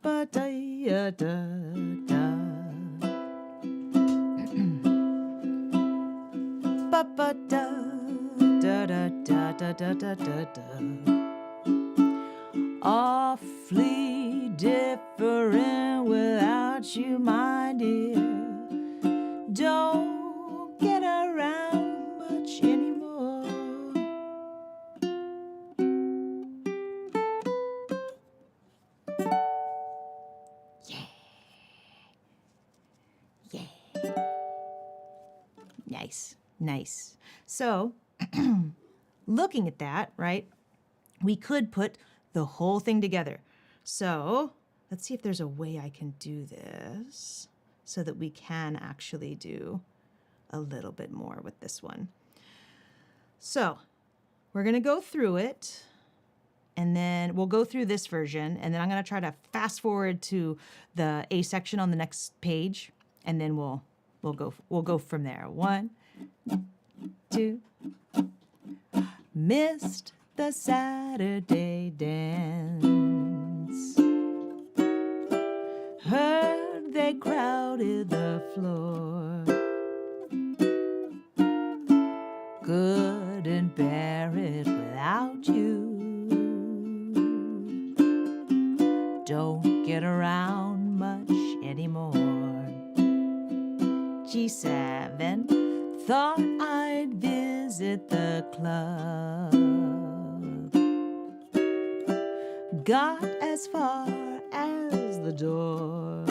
ba, da, da, da. Ba, ba, da, da, da, da, da, da, da, da, da. Awfully different without you, my dear. Don't get around much anymore. Yeah. Yeah. Nice. Nice. So, looking at that, right, we could put the whole thing together. So, let's see if there's a way I can do this so that we can actually do a little bit more with this one. So, we're going to go through it, and then we'll go through this version, and then I'm going to try to fast forward to the A section on the next page, and then we'll go from there. 1, 2. Missed the Saturday dance. Heard they crowded the floor. Couldn't bear it without you. Don't get around much anymore. G7, thought I'd visit the club. Got as far as the door.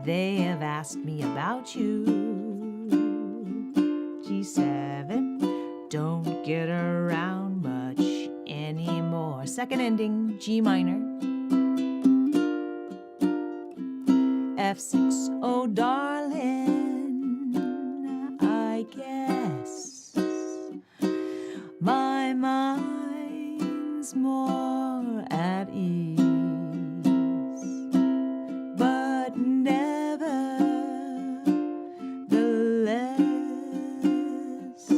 They have asked me about you. G7, don't get around much anymore. Second ending, G minor. F6, oh darling, I guess my mind's more at ease, but never the less.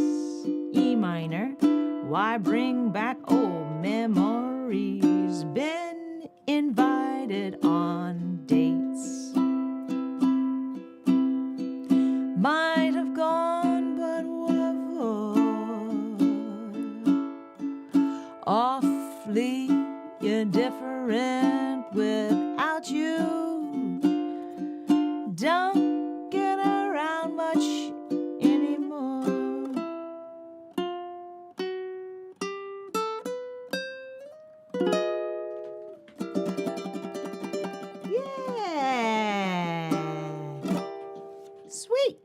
E minor, why bring back old memories? Been invited on dates. Might have gone, but what for? Awfully indifferent without you. Don't get around much anymore. Yeah! Sweet!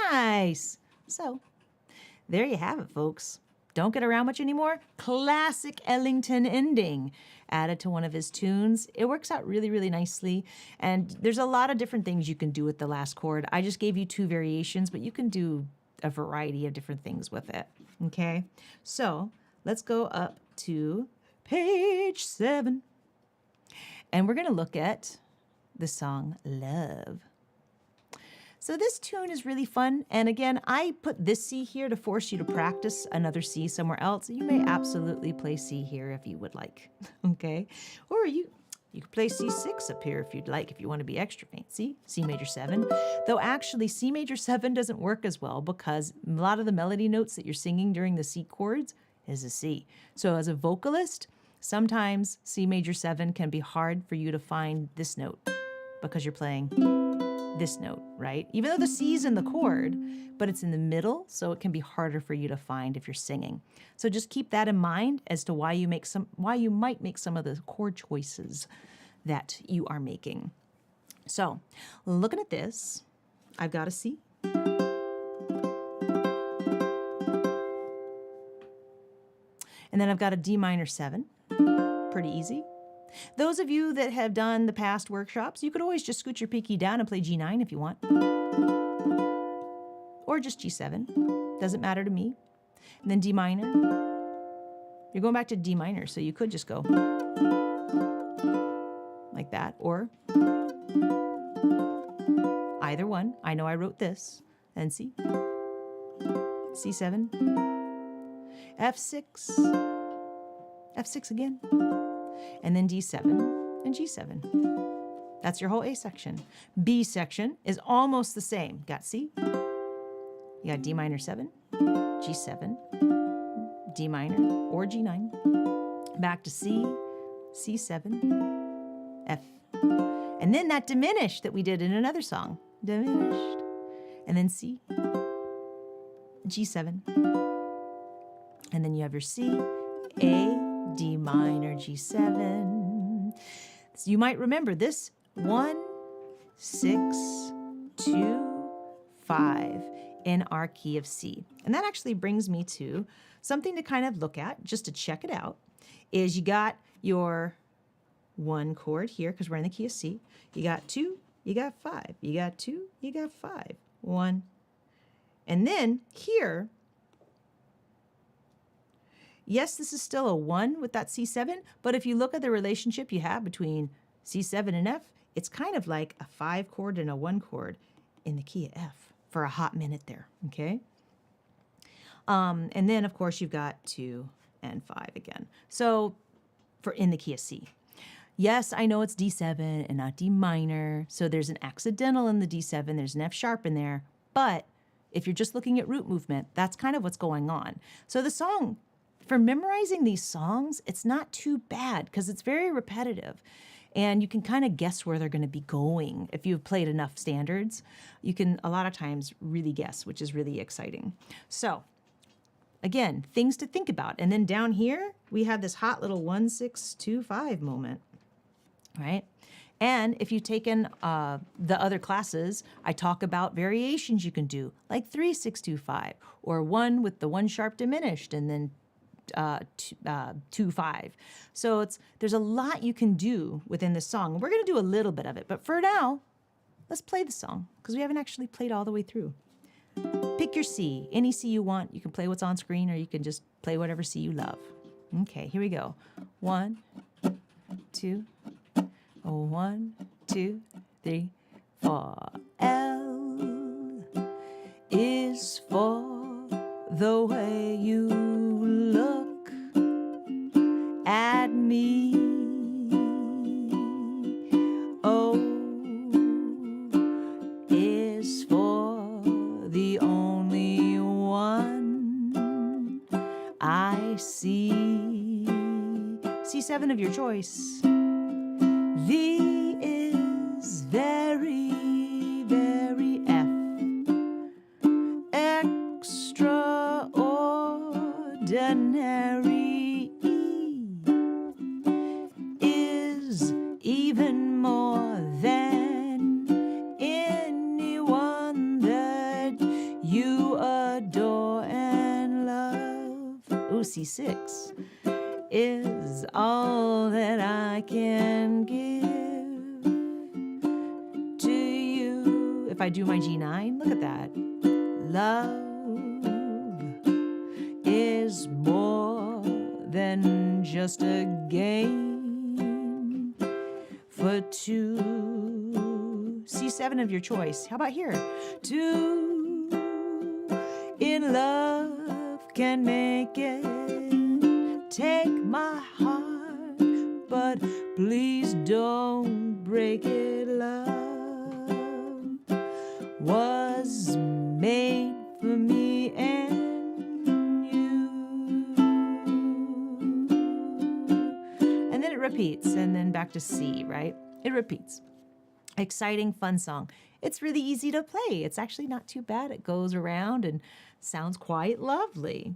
Nice. So, there you have it, folks. Don't get around much anymore. Classic Ellington ending added to one of his tunes. It works out really, really nicely. And there's a lot of different things you can do with the last chord. I just gave you 2 variations, but you can do a variety of different things with it. Okay? So, let's go up to page 7. And we're going to look at the song Love. So this tune is really fun. And again, I put this C here to force you to practice another C somewhere else. You may absolutely play C here if you would like, okay? Or you could play C6 up here if you'd like, if you want to be extra fancy. C major 7. Though actually, C major 7 doesn't work as well because a lot of the melody notes that you're singing during the C chords is a C. So as a vocalist, sometimes C major 7 can be hard for you to find this note because you're playing this note, right? Even though the C is in the chord, but it's in the middle, so it can be harder for you to find if you're singing. So just keep that in mind as to why you might make some of the chord choices that you are making. So, looking at this, I've got a C. And then I've got a D minor 7. Pretty easy. Those of you that have done the past workshops, you could always just scoot your pinky down and play G9 if you want. Or just G7. Doesn't matter to me. And then D minor. You're going back to D minor, so you could just go like that. Or either one. I know I wrote this. And C. C7. F6. F6 again. And then D7 and G7. That's your whole A section. B section is almost the same. Got C. You got D minor 7, G7, D minor or G9. Back to C, C7, F. And then that diminished that we did in another song. Diminished. And then C, G7. And then you have your C, A, D minor, G7. So you might remember this 1, 6, 2, 5 in our key of C. And that actually brings me to something to kind of look at, just to check it out, is you got your 1 chord here, because we're in the key of C. You got 2, you got 5. You got 2, you got 5. 1. And then here, yes, this is still a 1 with that C7, but if you look at the relationship you have between C7 and F, it's kind of like a 5 chord and a 1 chord in the key of F for a hot minute there, okay? And then, of course, you've got 2 and 5 again. So for in the key of C. Yes, I know it's D7 and not D minor, so there's an accidental in the D7, there's an F sharp in there, but if you're just looking at root movement, that's kind of what's going on. So the song, for memorizing these songs, it's not too bad because it's very repetitive. And you can kind of guess where they're going to be going. If you've played enough standards, you can a lot of times really guess, which is really exciting. So again, things to think about. And then down here, we have this hot little 1, 6, 2, 5 moment, right? And if you've taken the other classes, I talk about variations you can do, like 3, 6, 2, 5, or 1 with the 1 sharp diminished, and then 2, 5. So there's a lot you can do within this song. We're going to do a little bit of it, but for now, let's play the song because we haven't actually played all the way through. Pick your C, any C you want. You can play what's on screen, or you can just play whatever C you love. Okay, here we go. 1, 2, 1, 2, 3, 4. L is for the way you look at me. O is for the only one I see. C7 of your choice. V is very, very F. Extraordinary. E is even more than anyone that you adore and love. Ooh, C6 is all that I can give to you. If I do my G9, look at that. Love is more than just a game for two. C7 of your choice. How about here? 2 in love can make it. Take my heart, but please don't break it. Love was made for me and you. And then it repeats, and then back to C, right? It repeats. Exciting, fun song. It's really easy to play. It's actually not too bad. It goes around and sounds quite lovely.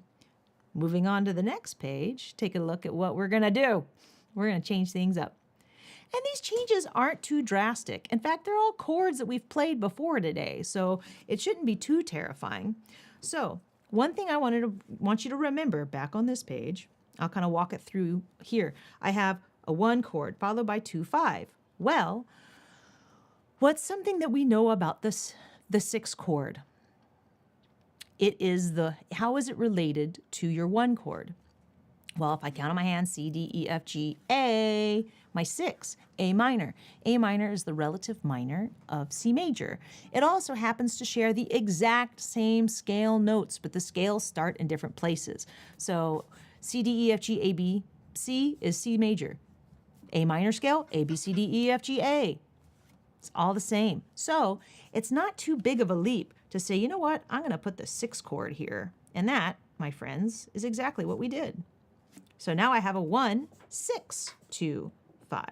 Moving on to the next page, take a look at what we're going to do. We're going to change things up. And these changes aren't too drastic. In fact, they're all chords that we've played before today, so it shouldn't be too terrifying. So one thing I want you to remember back on this page, I'll kind of walk it through here. I have a 1 chord followed by 2, 5. Well, what's something that we know about the 6th chord? It is how is it related to your 1 chord? Well, if I count on my hand, C, D, E, F, G, A, my 6, A minor. A minor is the relative minor of C major. It also happens to share the exact same scale notes, but the scales start in different places. So C, D, E, F, G, A, B, C is C major. A minor scale, A, B, C, D, E, F, G, A. It's all the same. So it's not too big of a leap to say, you know what, I'm going to put the 6th chord here. And that, my friends, is exactly what we did. So now I have a 1, 6, 2, 5.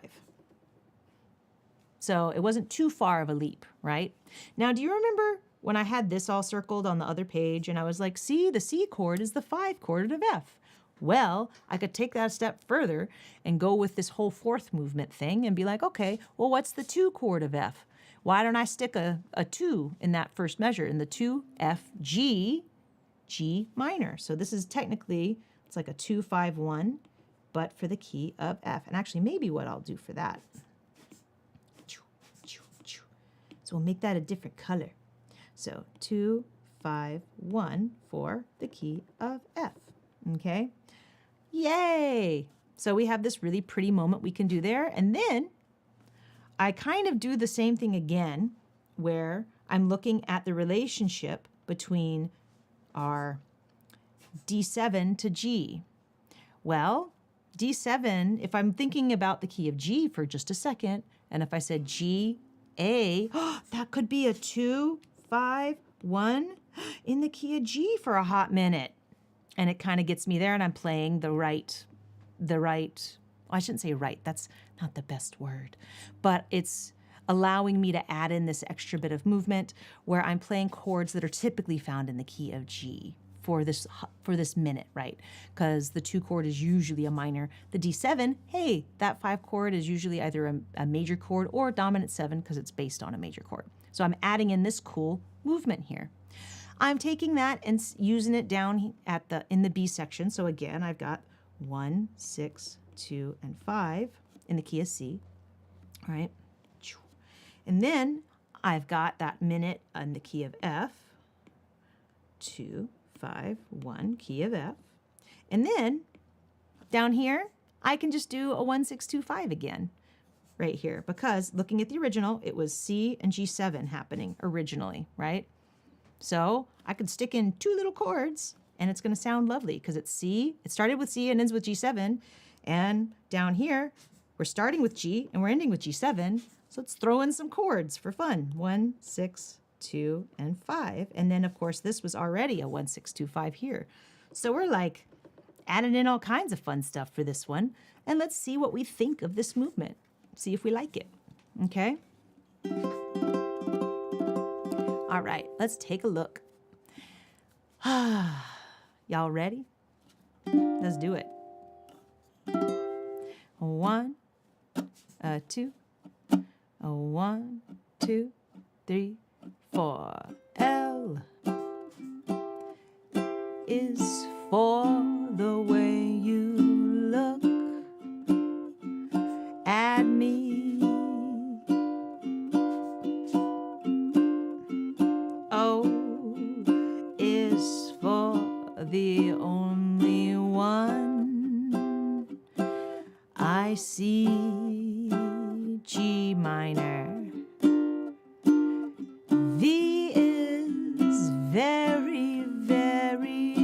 So it wasn't too far of a leap, right? Now, do you remember when I had this all circled on the other page and I was like, see, the C chord is the 5 chord of F. Well, I could take that a step further and go with this whole 4th movement thing and be like, okay, well, what's the 2 chord of F? Why don't I stick a 2 in that first measure, in the 2, F, G, G minor? So this is technically, it's like a 2, 5, 1, but for the key of F. And actually, maybe what I'll do for that. So we'll make that a different color. So 2, 5, 1 for the key of F. Okay? Yay! So we have this really pretty moment we can do there. And then I kind of do the same thing again, where I'm looking at the relationship between our D7 to G. Well, D7, if I'm thinking about the key of G for just a second, and if I said G, A, that could be a 2, 5, 1 in the key of G for a hot minute. And it kind of gets me there, and I'm playing the right, I shouldn't say right, that's not the best word, but it's allowing me to add in this extra bit of movement where I'm playing chords that are typically found in the key of G for this minute, right? Because the 2 chord is usually a minor. The D7, hey, that 5 chord is usually either a major chord or a dominant 7 because it's based on a major chord. So I'm adding in this cool movement here. I'm taking that and using it down in the B section. So again, I've got 1, 6, 2, and 5 in the key of C. All right. And then I've got that minute in the key of F. 2, 5, 1, key of F. And then down here, I can just do a 1, 6, 2, 5 again right here, because looking at the original, it was C and G7 happening originally, right? So I could stick in 2 little chords and it's going to sound lovely because it's C. It started with C and ends with G7. And down here, we're starting with G and we're ending with G7. So let's throw in some chords for fun. 1, 6, 2, and 5. And then, of course, this was already a 1, 6, 2, 5 here. So we're like adding in all kinds of fun stuff for this one. And let's see what we think of this movement. See if we like it. Okay? All right, let's take a look. Y'all ready? Let's do it. 1, 2, 1, 2, 3, 4. L is for the way you look at me. O is for the only one I see. G minor. V is very, very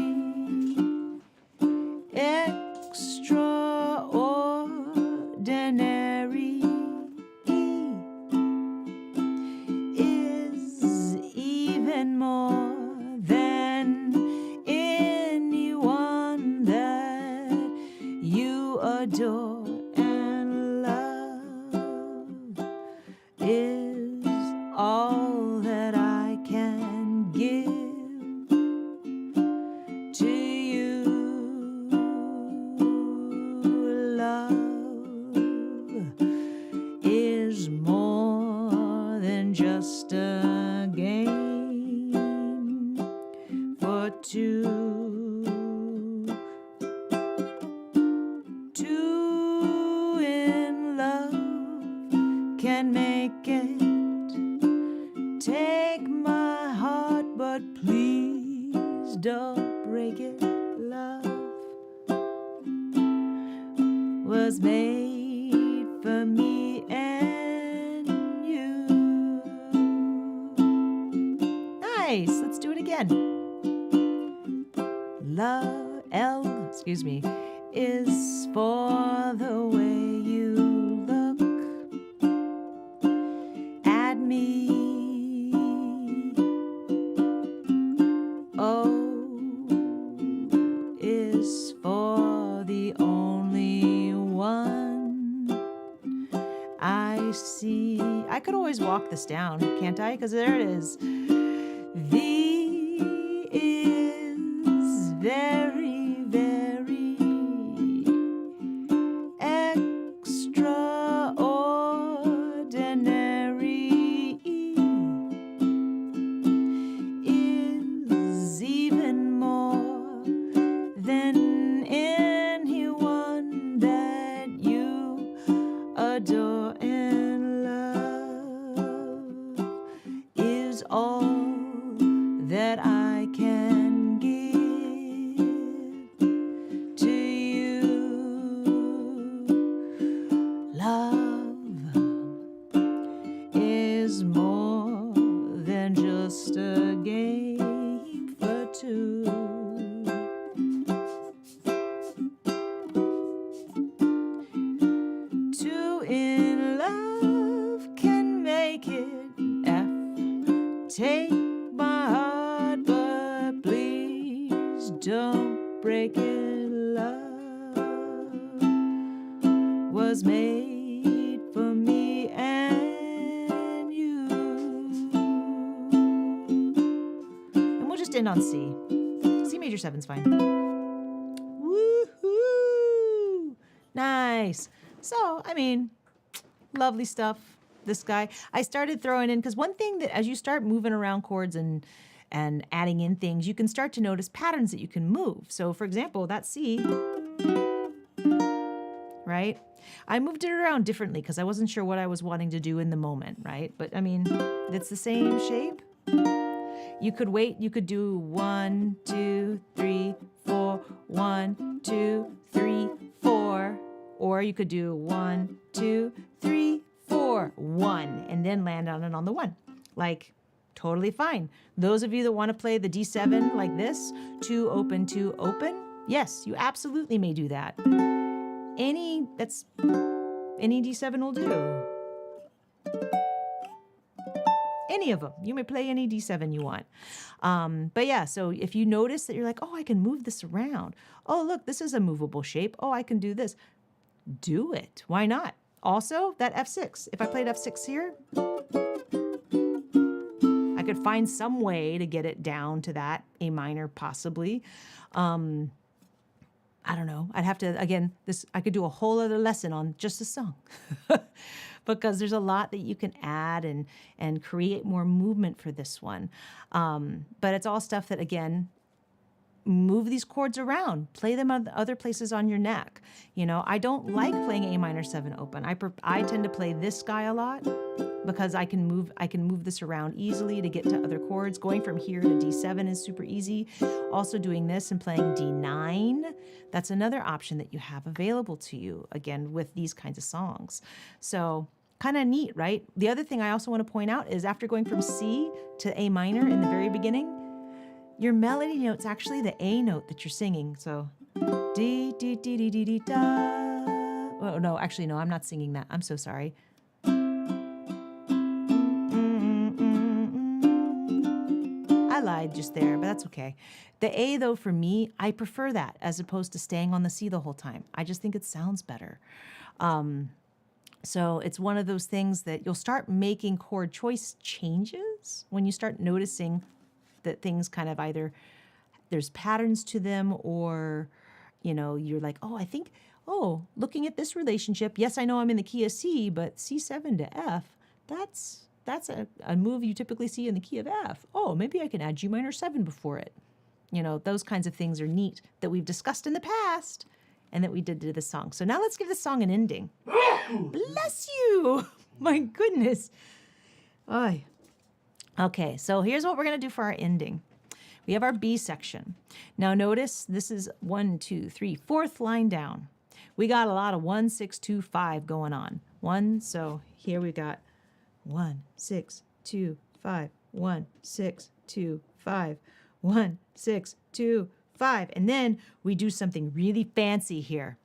extraordinary. E is even more than anyone that you adore, and love is for two. Two in love can make it. Take my heart, but please don't break it. Love was made for me and you. Nice. Let's do it again. Love, excuse me, is for the way you look at me. O is for the only one I see. I could always walk this down, can't I? Because there it is. V is very, very extraordinary. E is even more than anyone that you adore, and love is all that I can give to you. Love is more than just a game for two. Two in love can make it. F. Take my heart, but please don't break it. Love was made for me and you. And we'll just end on C. C major 7's fine. Woohoo! Nice. So, I mean, lovely stuff. This guy, I started throwing in, because one thing that as you start moving around chords and adding in things, you can start to notice patterns that you can move. So for example, that C, right? I moved it around differently because I wasn't sure what I was wanting to do in the moment, right? But I mean, it's the same shape. You could wait, you could do 1, 2, 3, 4, 1, 2, 3, 4, or you could do 1, 2, 3, 4, 1, and then land on it on the 1. Like, totally fine. Those of you that want to play the D7 like this, 2 open, 2 open, yes, you absolutely may do that. Any D7 will do. Any of them. You may play any D7 you want. But yeah, so if you notice that you're like, oh, I can move this around. Oh, look, this is a movable shape. Oh, I can do this. Do it. Why not? Also, that F6. If I played F6 here, I could find some way to get it down to that A minor, possibly. I don't know. I'd have to, again, I could do a whole other lesson on just a song. Because there's a lot that you can add and create more movement for this one. But it's all stuff that, again, move these chords around, play them other places on your neck. You know, I don't like playing A minor 7 open. I tend to play this guy a lot because I can move this around easily to get to other chords. Going from here to D7 is super easy. Also doing this and playing D9, that's another option that you have available to you, again, with these kinds of songs. So kind of neat, right? The other thing I also want to point out is after going from C to A minor in the very beginning, your melody note's actually the A note that you're singing. So, D, D, D, D, D, D, da. Oh, no, actually, no, I'm not singing that. I'm so sorry. I lied just there, but that's okay. The A, though, for me, I prefer that as opposed to staying on the C the whole time. I just think it sounds better. So it's one of those things that you'll start making chord choice changes when you start noticing that things kind of either there's patterns to them or, you know, you're like, oh, I think, oh, looking at this relationship, yes, I know I'm in the key of C, but C7 to F, that's a move you typically see in the key of F. Oh, maybe I can add G minor 7 before it. You know, those kinds of things are neat that we've discussed in the past and that we did to this song. So now let's give this song an ending. Bless you. My goodness. Oy. Okay, so here's what we're going to do for our ending. We have our B section. Now notice this is 1, 2, 3, fourth line down. We got a lot of 1, 6, 2, 5 going on. So here we got 1, 6, 2, 5, 1, 6, 2, 5, 1, 6, 2, 5. And then we do something really fancy here.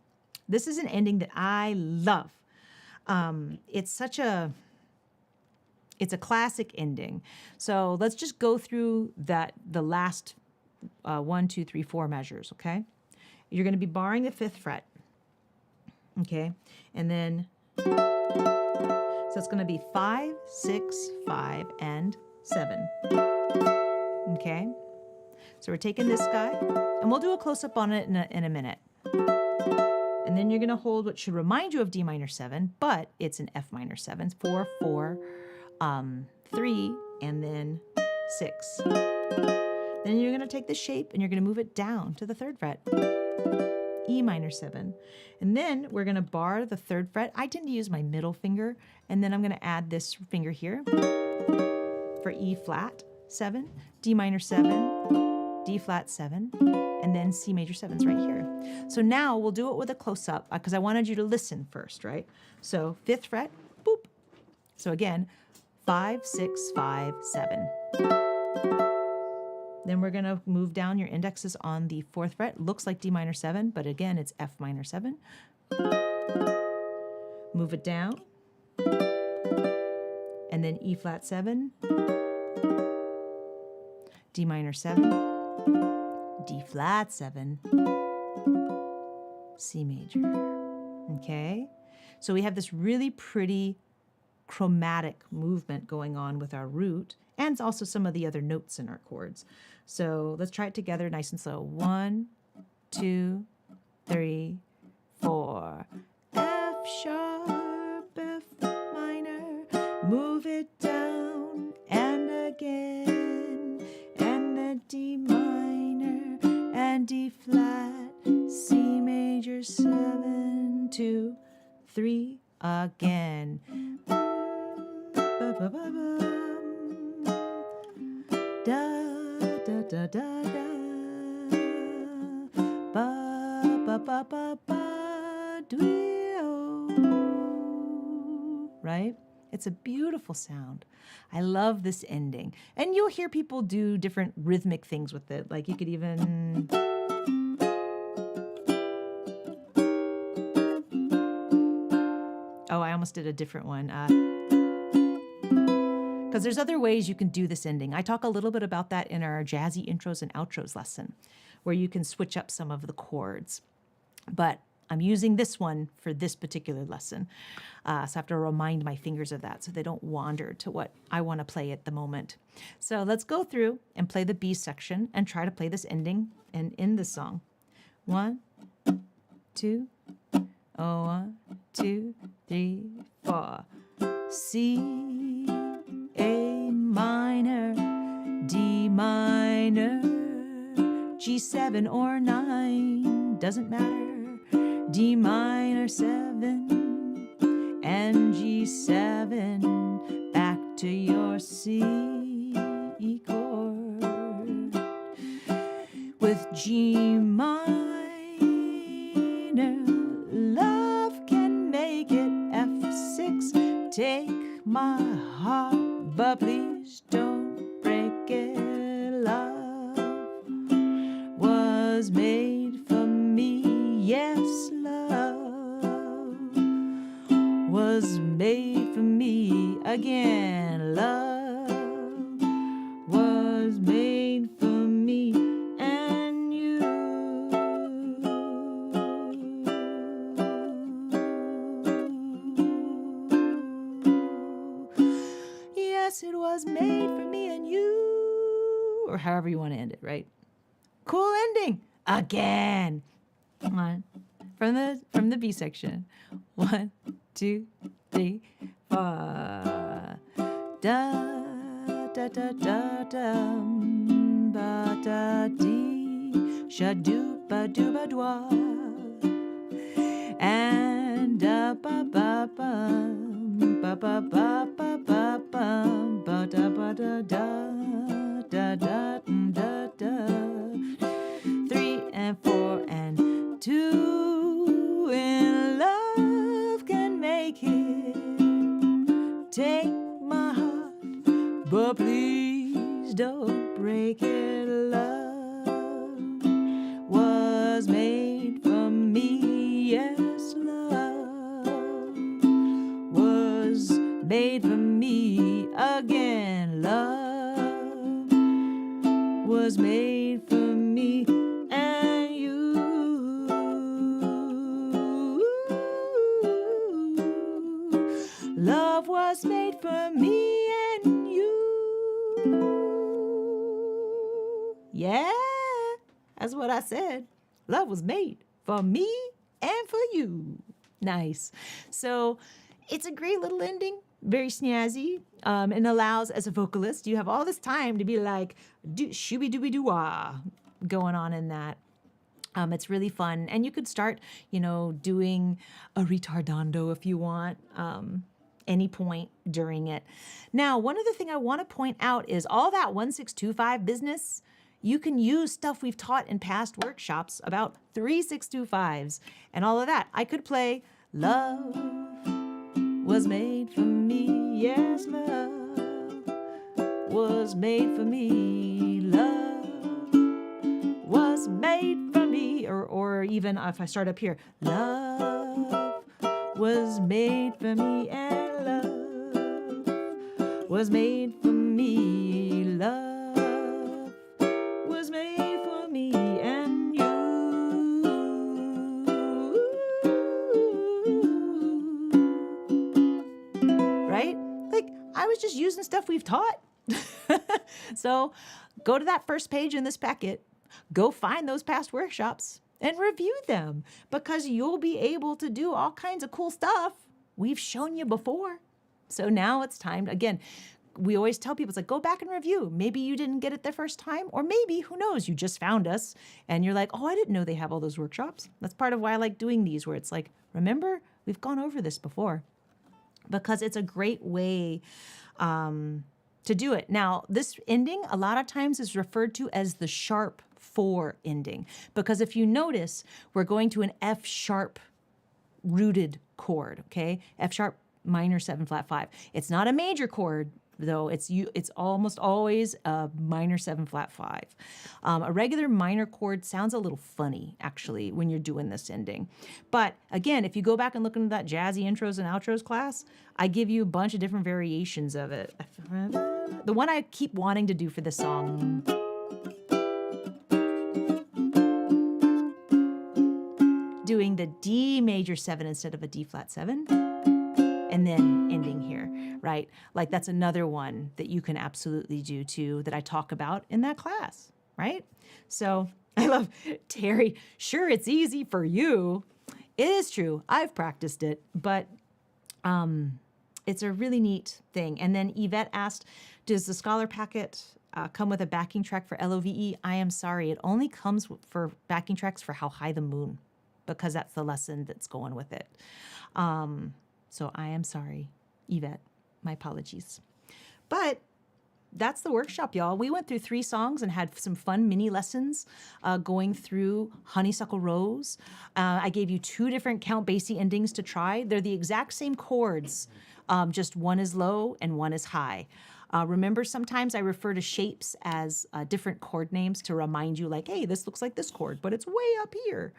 This is an ending that I love. It's a classic ending. So let's just go through the last 1, 2, 3, 4 measures, okay? You're going to be barring the 5th fret, okay? And then, so it's going to be 5, 6, 5, and 7, okay? So we're taking this guy, and we'll do a close-up on it in a minute. And then you're going to hold what should remind you of D minor 7, but it's an F minor 7, 4, 4, 3, and then 6. Then you're going to take the shape and you're going to move it down to the 3rd fret, E minor 7. And then we're going to bar the 3rd fret. I tend to use my middle finger, and then I'm going to add this finger here for E flat 7, D minor 7, D flat 7, and then C major 7's right here. So now we'll do it with a close-up because I wanted you to listen first, right? So 5th fret, boop. So again, 5, 6, 5, 7. Then we're going to move down. Your index is on the 4th fret. Looks like D minor 7, but again, it's F minor 7. Move it down. And then E flat 7, D minor 7, D flat 7, C major. Okay? So we have this really pretty chromatic movement going on with our root and also some of the other notes in our chords. So let's try it together nice and slow. 1, 2, 3, 4. F sharp, F minor, move it down and again, and then D minor and D flat, C major 7, 2, 3 again. Da da da da da, ba ba ba ba ba, right? It's a beautiful sound. I love this ending. And you'll hear people do different rhythmic things with it. Like you could even... Oh, I almost did a different one. Because there's other ways you can do this ending. I talk a little bit about that in our jazzy intros and outros lesson, where you can switch up some of the chords. But I'm using this one for this particular lesson. So I have to remind my fingers of that so they don't wander to what I want to play at the moment. So let's go through and play the B section and try to play this ending and end the song. 1, 2, 1, 2, 3, 4. C, A minor, D minor, G7 or 9, doesn't matter, D minor 7, and G7, back to your C chord, with G minor, love can make it F6, take my heart, but please don't break it. Love was made for me. Yes, love was made for me. Again, love was made for me and you. Yes, it was made for me and you. Or however you want to end it, right? Cool ending. Again. Come on. From the B section. 1, 2, 3, 4. Da da da da da ba da dee. Sha-doo-ba-doo-ba-dwa. And da-ba-ba-bum, ba-ba-ba-ba-ba-bum, ba-da-ba-da-da-da-da-da-da. 3 and 4 and 2 in love can make it. Take my heart, but please don't break it. Love was made for me. Yes, love was made for me again. Love was made for me and you. Love was made for me and you. Yeah, that's what I said. Love was made for me and for you. Nice. So it's a great little ending, very snazzy, and allows, as a vocalist, you have all this time to be like, shooby-dooby-doo-wah, going on in that. It's really fun. And you could start, doing a retardando if you want, any point during it. Now, one other thing I want to point out is all that 1-6-2-5 business, you can use stuff we've taught in past workshops about 3-6-2-5s and all of that. I could play Love was made for me. Yes, love was made for me. Love was made for me. Or even if I start up here, love was made for me and love was made for me. Love was made for me and you. Right? Like, I was just using stuff we've taught. So go to that first page in this packet, go find those past workshops and review them, because you'll be able to do all kinds of cool stuff we've shown you before. So now it's time, again, we always tell people, it's like, go back and review. Maybe you didn't get it the first time, or maybe, who knows, you just found us and you're like, oh, I didn't know they have all those workshops. That's part of why I like doing these, where it's like, remember, we've gone over this before, because it's a great way to do it. Now, this ending a lot of times is referred to as the sharp 4 ending, because if you notice, we're going to an F sharp rooted chord, okay? F sharp minor 7 flat 5. It's not a major chord, though. It's almost always a minor 7 flat 5. A regular minor chord sounds a little funny, actually, when you're doing this ending. But again, if you go back and look into that jazzy intros and outros class, I give you a bunch of different variations of it. The one I keep wanting to do for this song, doing the D major 7 instead of a D flat 7, and then ending here, right? Like, that's another one that you can absolutely do too, that I talk about in that class, right? So I love Terry. Sure, it's easy for you. It is true. I've practiced it, but it's a really neat thing. And then Yvette asked, does the Scholar Packet come with a backing track for LOVE? I am sorry. It only comes for backing tracks for How High the Moon, because that's the lesson that's going with it. So I am sorry, Yvette. My apologies. But that's the workshop, y'all. We went through 3 songs and had some fun mini lessons going through Honeysuckle Rose. I gave you 2 different Count Basie endings to try. They're the exact same chords, just one is low and one is high. Remember, sometimes I refer to shapes as different chord names to remind you, like, hey, this looks like this chord, but it's way up here.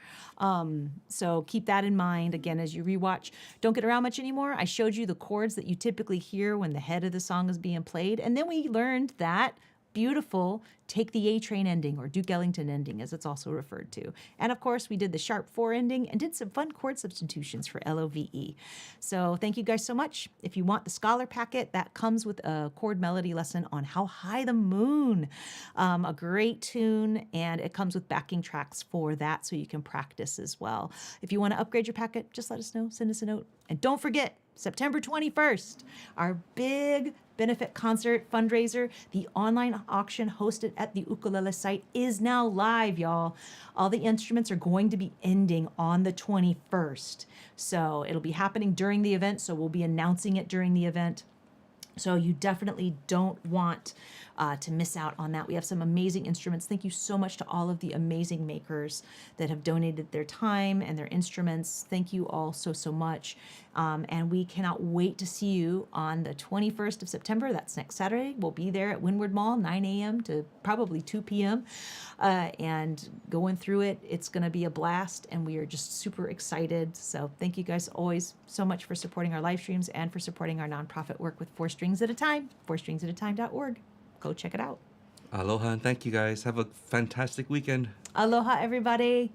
So keep that in mind, again, as you rewatch Don't Get Around Much Anymore. I showed you the chords that you typically hear when the head of the song is being played. And then we learned that beautiful Take the A Train ending, or Duke Ellington ending, as it's also referred to. And of course, we did the sharp 4 ending and did some fun chord substitutions for LOVE. So thank you guys so much. If you want the Scholar Packet, that comes with a chord melody lesson on How High the Moon, a great tune, and it comes with backing tracks for that, so you can practice as well. If you want to upgrade your packet, just let us know, send us a note. And don't forget, September 21st, our big benefit concert fundraiser. The online auction hosted at the Ukulele site is now live, y'all. All the instruments are going to be ending on the 21st. So it'll be happening during the event. So we'll be announcing it during the event. So you definitely don't want to miss out on that. We have some amazing instruments. Thank you so much to all of the amazing makers that have donated their time and their instruments. Thank you all so, so much. And we cannot wait to see you on the 21st of September. That's next Saturday. We'll be there at Windward Mall, 9 a.m. to probably 2 p.m. And going through it, it's going to be a blast. And we are just super excited. So thank you guys always so much for supporting our live streams and for supporting our nonprofit work with 4 Strings at a Time, 4stringsatatime.org. Go check it out. Aloha and thank you guys. Have a fantastic weekend. Aloha, everybody.